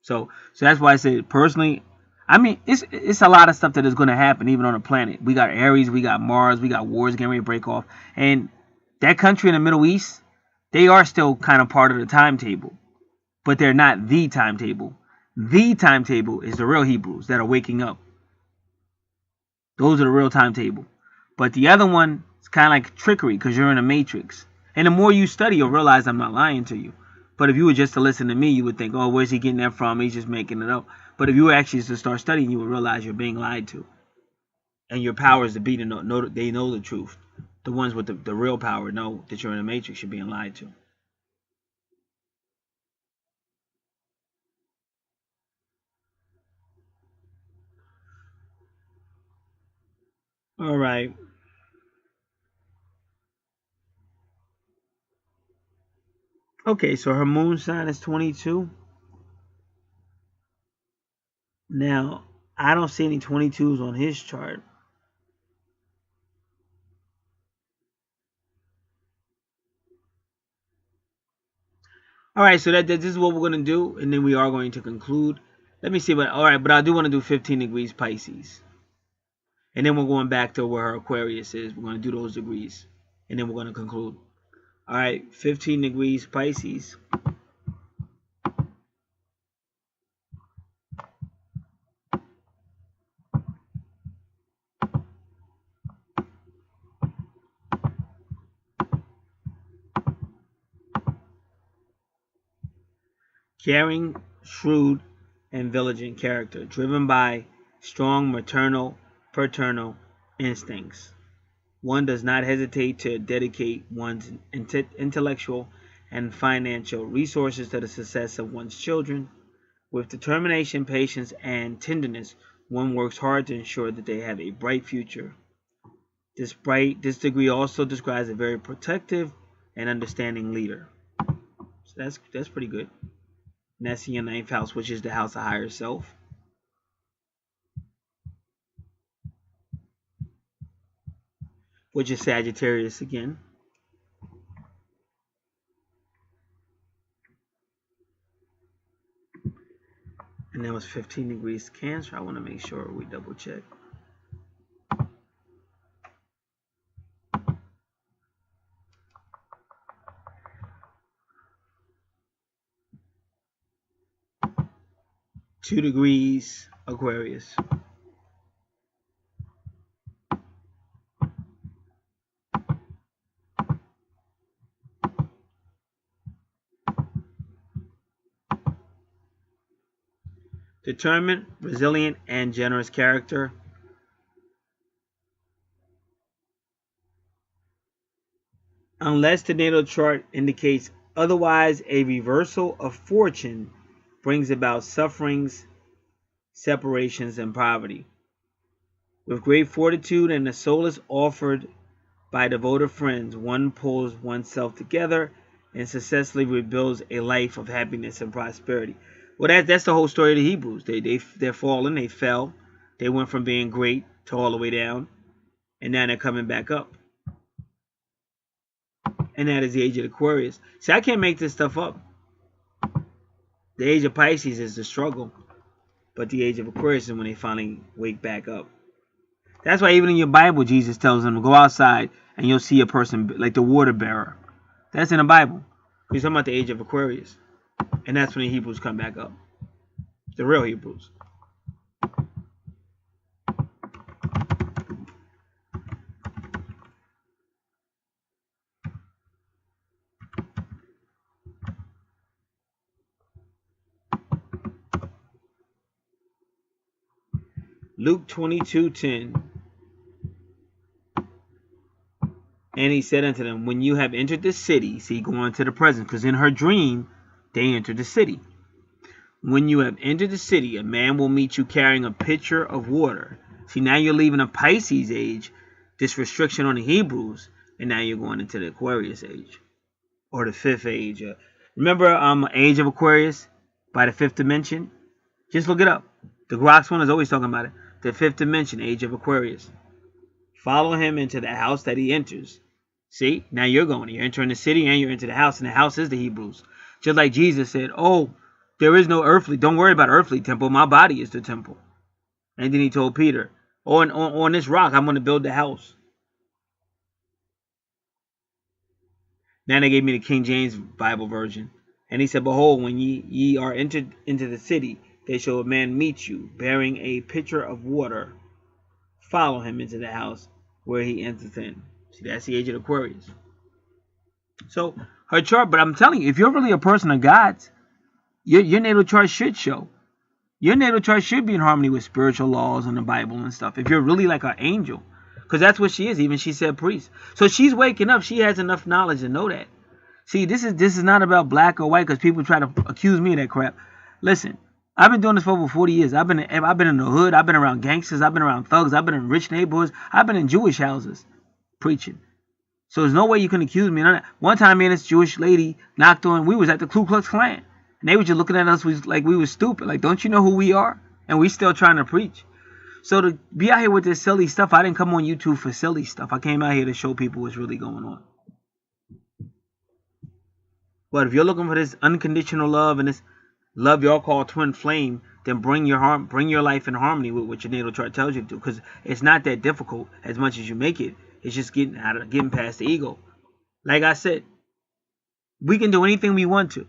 So that's why I said personally, I mean it's a lot of stuff that is going to happen even on the planet. We got Aries, we got Mars, we got wars getting ready to break off, and that country in the Middle East, they are still kind of part of the timetable, but they're not the timetable. The timetable is the real Hebrews that are waking up. Those are the real timetable. But the other one is kind of like trickery because you're in a matrix. And the more you study, you'll realize I'm not lying to you. But if you were just to listen to me, you would think, oh, where's he getting that from? He's just making it up. But if you were actually to start studying, you would realize you're being lied to. And your powers to be, they know the truth. The ones with the real power know that you're in a matrix, you're being lied to. All right. Okay, so her moon sign is 22. Now, I don't see any 22s on his chart. All right, so this is what we're going to do, and then we are going to conclude. Let me see, but I do want to do 15 degrees Pisces. And then we're going back to where her Aquarius is. We're going to do those degrees, and then we're going to conclude. All right, 15 degrees Pisces. Caring, shrewd, and vigilant character, driven by strong maternal, paternal instincts. One does not hesitate to dedicate one's intellectual and financial resources to the success of one's children. With determination, patience, and tenderness, One works hard to ensure that they have a bright future. This degree also describes a very protective and understanding leader. So that's pretty good. And that's in your 9th house, which is the house of higher self. Which is Sagittarius again. And that was 15 degrees Cancer. I want to make sure we double check. Two degrees Aquarius. Determined, resilient, and generous character. Unless the natal chart indicates otherwise, a reversal of fortune brings about sufferings, separations, and poverty. With great fortitude and the solace offered by devoted friends, one pulls oneself together and successfully rebuilds a life of happiness and prosperity. Well, that's the whole story of the Hebrews. They're fallen, they fell, they went from being great to all the way down, and now they're coming back up. And that is the age of Aquarius. See, I can't make this stuff up. The age of Pisces is the struggle, but the age of Aquarius is when they finally wake back up. That's why even in your Bible, Jesus tells them to go outside and you'll see a person like the water bearer. That's in the Bible. He's talking about the age of Aquarius. And that's when the Hebrews come back up. The real Hebrews. Luke 22:10. And he said unto them, when you have entered the city, see, going to the present, because in her dream, they entered the city. When you have entered the city, a man will meet you carrying a pitcher of water. See, now you're leaving a Pisces age, this restriction on the Hebrews, and now you're going into the Aquarius age, or the 5th age. Remember Age of Aquarius by the 5th dimension? Just look it up. The Grox one is always talking about it. The 5th dimension, Age of Aquarius. Follow him into the house that he enters. See, now you're going. You're entering the city and you're into the house, and the house is the Hebrews. Just like Jesus said, oh, there is no earthly, don't worry about earthly temple. My body is the temple. And then he told Peter, on this rock, I'm going to build the house. Now they gave me the King James Bible version. And he said, behold, when ye are entered into the city, there shall a man meet you, bearing a pitcher of water. Follow him into the house where he entereth in. See, that's the age of Aquarius. So, her chart, but I'm telling you, if you're really a person of God's, your natal chart should show. Your natal chart should be in harmony with spiritual laws and the Bible and stuff. If you're really like an angel. Because that's what she is. Even she said priest. So she's waking up. She has enough knowledge to know that. See, this is not about black or white, because people try to accuse me of that crap. Listen, I've been doing this for over 40 years. I've been in the hood. I've been around gangsters. I've been around thugs. I've been in rich neighborhoods. I've been in Jewish houses preaching. So there's no way you can accuse me of that. One time, me and this Jewish lady knocked on. We was at the Ku Klux Klan. And they were just looking at us like we was stupid. Like, don't you know who we are? And we still trying to preach. So to be out here with this silly stuff, I didn't come on YouTube for silly stuff. I came out here to show people what's really going on. But if you're looking for this unconditional love and this love y'all call twin flame, then bring your life in harmony with what your natal chart tells you to do. Because it's not that difficult as much as you make it. It's just getting past the ego. Like I said, we can do anything we want to.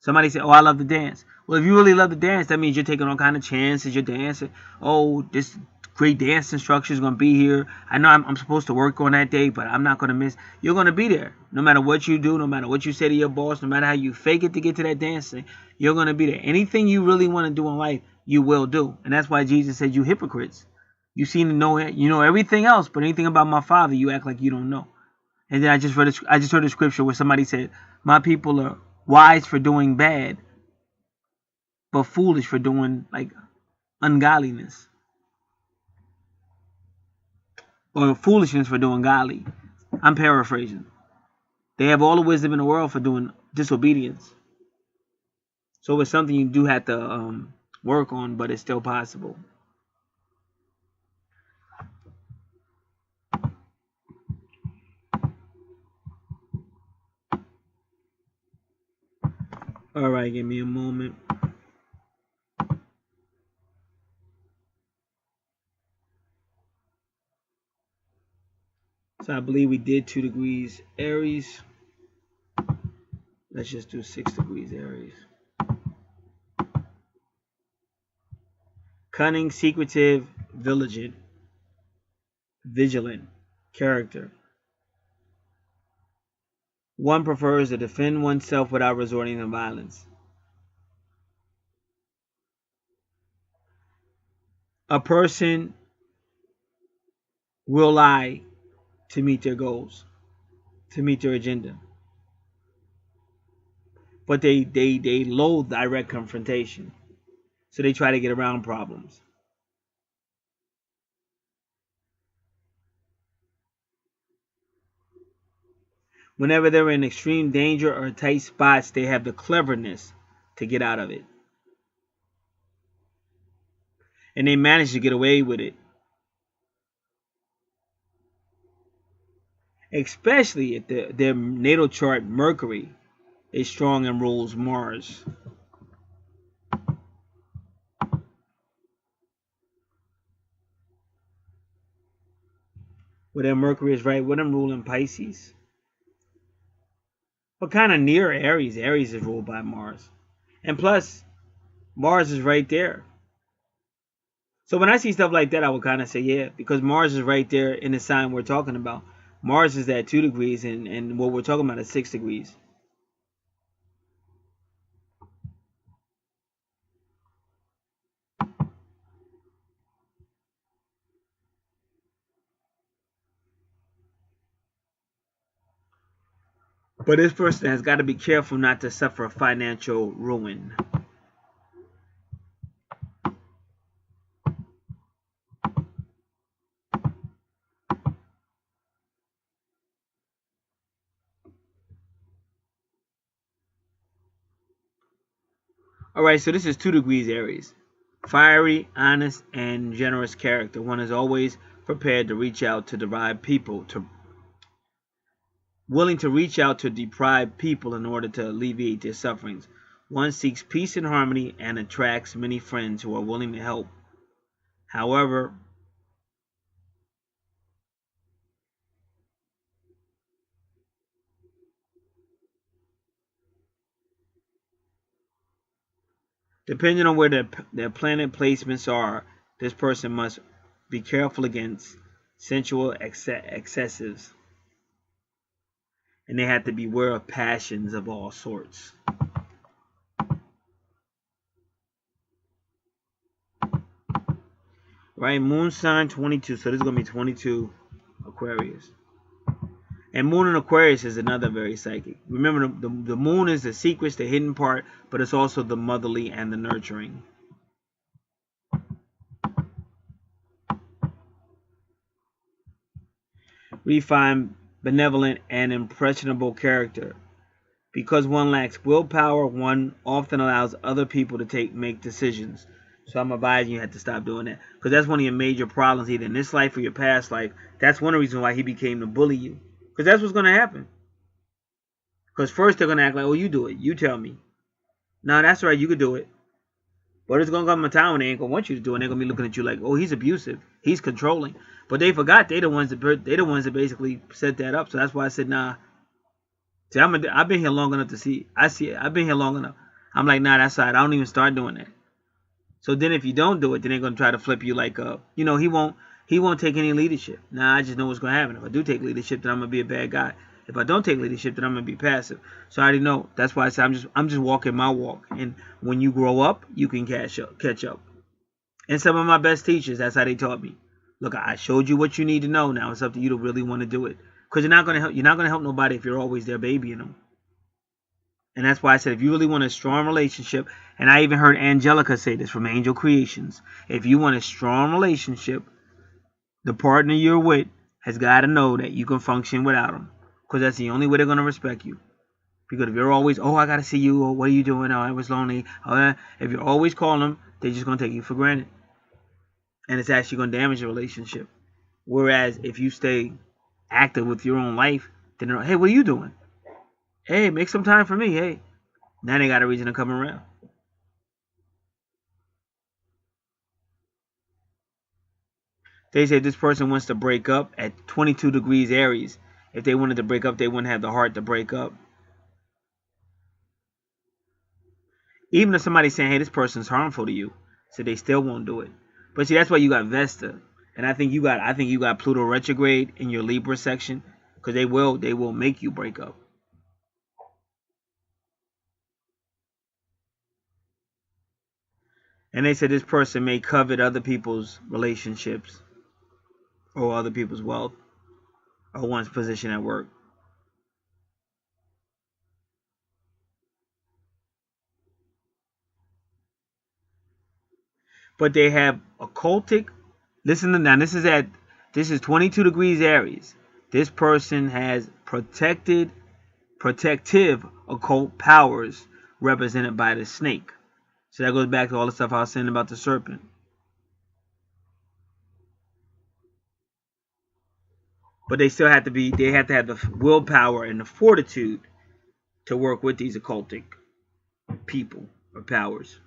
Somebody said, oh, I love to dance. Well, if you really love to dance, that means you're taking all kind of chances. You're dancing. Oh, this great dance instructor is going to be here. I know I'm supposed to work on that day, but I'm not going to miss. You're going to be there. No matter what you do, no matter what you say to your boss, no matter how you fake it to get to that dancing, you're going to be there. Anything you really want to do in life, you will do. And that's why Jesus said, you hypocrites. You seem to know it. You know everything else, but anything about my Father, you act like you don't know. And then I just heard a scripture where somebody said, my people are wise for doing bad, but foolish for doing ungodliness, or foolishness for doing godly. I'm paraphrasing. They have all the wisdom in the world for doing disobedience. So it's something you do have to work on, but it's still possible. All right, give me a moment. So I believe we did 2 degrees Aries. Let's just do 6 degrees Aries. Cunning, secretive, vigilant character. One prefers to defend oneself without resorting to violence. A person will lie to meet their goals, to meet their agenda. But they loathe direct confrontation. So they try to get around problems. Whenever they're in extreme danger or tight spots, they have the cleverness to get out of it. And they manage to get away with it. Especially if their natal chart Mercury is strong and rules Mars. Where their Mercury is right with them ruling Pisces. But kind of near Aries. Aries is ruled by Mars. And plus, Mars is right there. So when I see stuff like that, I would kind of say, yeah, because Mars is right there in the sign we're talking about. Mars is at 2 degrees, and what we're talking about is 6 degrees. But this person has got to be careful not to suffer financial ruin. Alright, so this is 2 degrees Aries. Fiery, honest, and generous character. One is always prepared to reach out to deprived people, willing to reach out to deprived people in order to alleviate their sufferings. One seeks peace and harmony and attracts many friends who are willing to help. However, depending on where their planet placements are, this person must be careful against sensual excesses. And they have to beware of passions of all sorts. Right, moon sign 22. So this is going to be 22 Aquarius. And moon in Aquarius is another very psychic. Remember, the moon is the secrets, the hidden part, but it's also the motherly and the nurturing. Refined, benevolent, and impressionable character. Because one lacks willpower, one often allows other people to make decisions. So I'm advising you have to stop doing that. Because that's one of your major problems, either in this life or your past life. That's one of the reasons why he became to bully you. Because that's what's going to happen. Because first they're going to act like, oh, you do it. You tell me. No, that's right. You could do it. But it's going to come a time when they ain't going to want you to do it. And they're going to be looking at you like, oh, he's abusive. He's controlling. But they forgot they're the ones that basically set that up. So that's why I said, nah. See, I've been here long enough to see. I've been here long enough. I'm like, nah, that's right. I don't even start doing that. So then if you don't do it, then they're going to try to flip you like, he won't take any leadership. Nah, I just know what's going to happen. If I do take leadership, then I'm going to be a bad guy. If I don't take leadership, then I'm going to be passive. So I already know. That's why I said I'm just walking my walk. And when you grow up, you can catch up. And some of my best teachers, that's how they taught me. Look, I showed you what you need to know. Now it's up to you to really want to do it. Because you're not going to help nobody if you're always there babying them. And that's why I said if you really want a strong relationship, and I even heard Angelica say this from Angel Creations, if you want a strong relationship, the partner you're with has got to know that you can function without them. Because that's the only way they're going to respect you. Because if you're always, oh, I got to see you, or what are you doing, oh, I was lonely. Oh, if you're always calling them, they're just going to take you for granted. And it's actually going to damage your relationship. Whereas if you stay active with your own life, then they're like, hey, what are you doing? Hey, make some time for me. Hey, now they got a reason to come around. They say this person wants to break up at 22 degrees Aries. If they wanted to break up, they wouldn't have the heart to break up. Even if somebody's saying, hey, this person's harmful to you, so they still won't do it. But see, that's why you got Vesta. And I think you got Pluto retrograde in your Libra section, because they will make you break up. And they said this person may covet other people's relationships or other people's wealth or one's position at work. But they have occultic. Listen to now. This is 22 degrees Aries. This person has protective occult powers represented by the snake. So that goes back to all the stuff I was saying about the serpent. But they still have to be. They have to have the willpower and the fortitude to work with these occultic people or powers.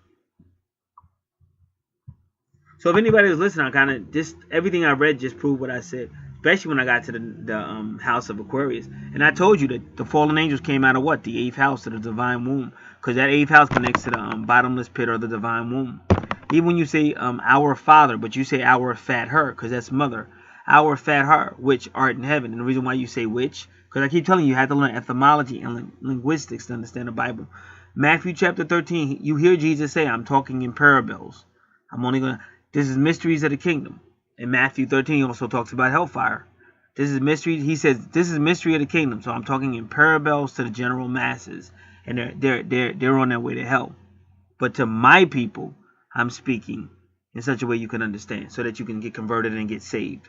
So if anybody was listening, I kind of just everything I read just proved what I said. Especially when I got to the house of Aquarius, and I told you that the fallen angels came out of what? The 8th house of the divine womb, because that 8th house connects to the bottomless pit or the divine womb. Even when you say our Father, but you say our fat her, because that's mother. Our fat her, which art in heaven. And the reason why you say which, because I keep telling you, you have to learn etymology and linguistics to understand the Bible. Matthew chapter 13, you hear Jesus say, I'm talking in parables. This is mysteries of the kingdom. In Matthew 13, he also talks about hellfire. This is mystery. He says, this is mystery of the kingdom. So I'm talking in parables to the general masses. And they're on their way to hell. But to my people, I'm speaking in such a way you can understand, so that you can get converted and get saved.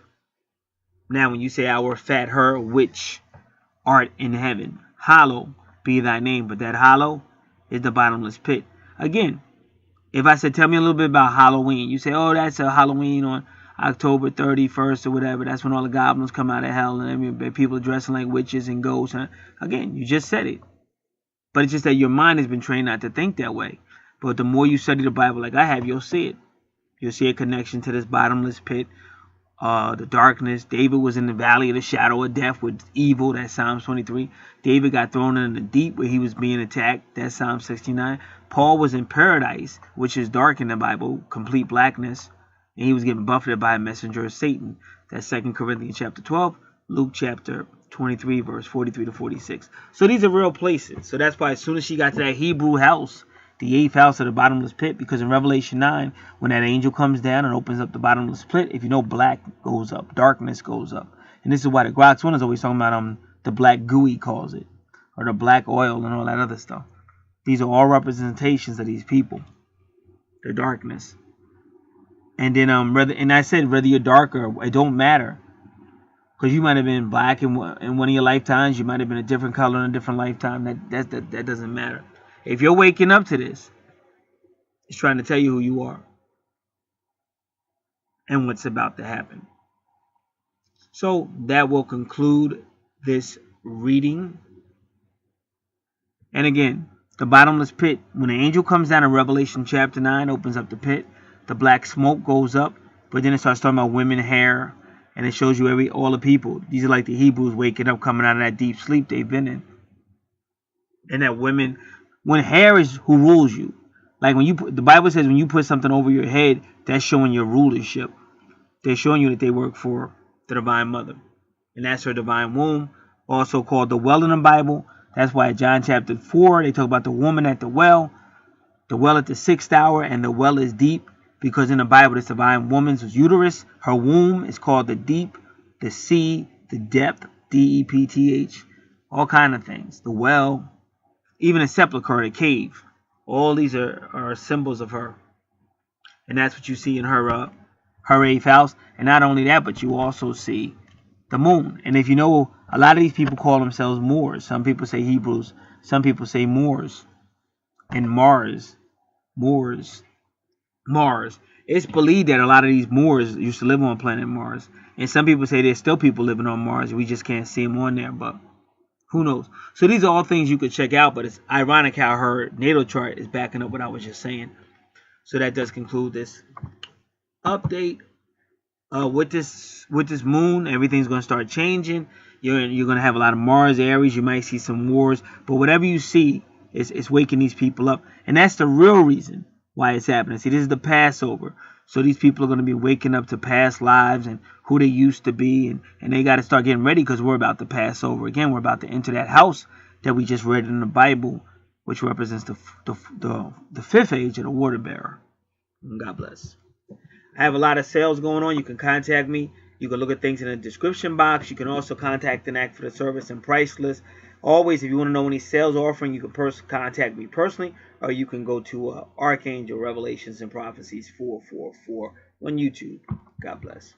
Now, when you say our fat her, which art in heaven, hallowed be thy name. But that hollow is the bottomless pit. Again, if I said, tell me a little bit about Halloween, you say, oh, that's a Halloween on October 31st or whatever. That's when all the goblins come out of hell and people dressing like witches and ghosts. Again, you just said it. But it's just that your mind has been trained not to think that way. But the more you study the Bible like I have, you'll see it. You'll see a connection to this bottomless pit, the darkness. David was in the valley of the shadow of death with evil. That's Psalms 23. David got thrown in the deep where he was being attacked. That's Psalm 69. Paul was in paradise, which is dark in the Bible, complete blackness. And he was getting buffeted by a messenger of Satan. That's 2 Corinthians chapter 12, Luke chapter 23, verse 43 to 46. So these are real places. So that's why as soon as she got to that Hebrew house, the 8th house of the bottomless pit, because in Revelation 9, when that angel comes down and opens up the bottomless pit, if you know, black goes up, darkness goes up. And this is why the Grox one is always talking about the black goo, he calls it, or the black oil and all that other stuff. These are all representations of these people, their darkness. And then I said whether you're darker, it don't matter, because you might have been black in one of your lifetimes, you might have been a different color in a different lifetime. That doesn't matter. If you're waking up to this, it's trying to tell you who you are and what's about to happen. So that will conclude this reading. And again, the bottomless pit, when the angel comes down in Revelation chapter 9, opens up the pit, the black smoke goes up, but then it starts talking about women hair, and it shows you all the people. These are like the Hebrews waking up, coming out of that deep sleep they've been in. And that women, when hair is who rules you. Like the Bible says when you put something over your head, that's showing your rulership. They're showing you that they work for the divine mother. And that's her divine womb, also called the well in the Bible. That's why in John chapter 4, they talk about the woman at the well at the 6th hour, and the well is deep, because in the Bible, this divine woman's uterus, her womb is called the deep, the sea, the depth, D-E-P-T-H, all kind of things. The well, even a sepulcher, a cave. All these are symbols of her. And that's what you see in her 8th house. And not only that, but you also see the moon. And if you know, a lot of these people call themselves Moors. Some people say Hebrews. Some people say Moors. And Mars. It's believed that a lot of these Moors used to live on planet Mars. And some people say there's still people living on Mars. We just can't see them on there. But who knows? So these are all things you could check out. But it's ironic how her natal chart is backing up what I was just saying. So that does conclude this update. With this moon, everything's going to start changing. You're going to have a lot of Mars Aries. You might see some wars, but whatever you see is waking these people up, and that's the real reason why it's happening. See, this is the Passover, so these people are going to be waking up to past lives and who they used to be, and they got to start getting ready because we're about to pass over again. We're about to enter that house that we just read in the Bible, which represents the 5th age of the water bearer. God bless. I have a lot of sales going on. You can contact me. You can look at things in the description box. You can also contact and ask for the service and price list. Always, if you want to know any sales offering, you can contact me personally, or you can go to Archangel Revelations and Prophecies 444 on YouTube. God bless.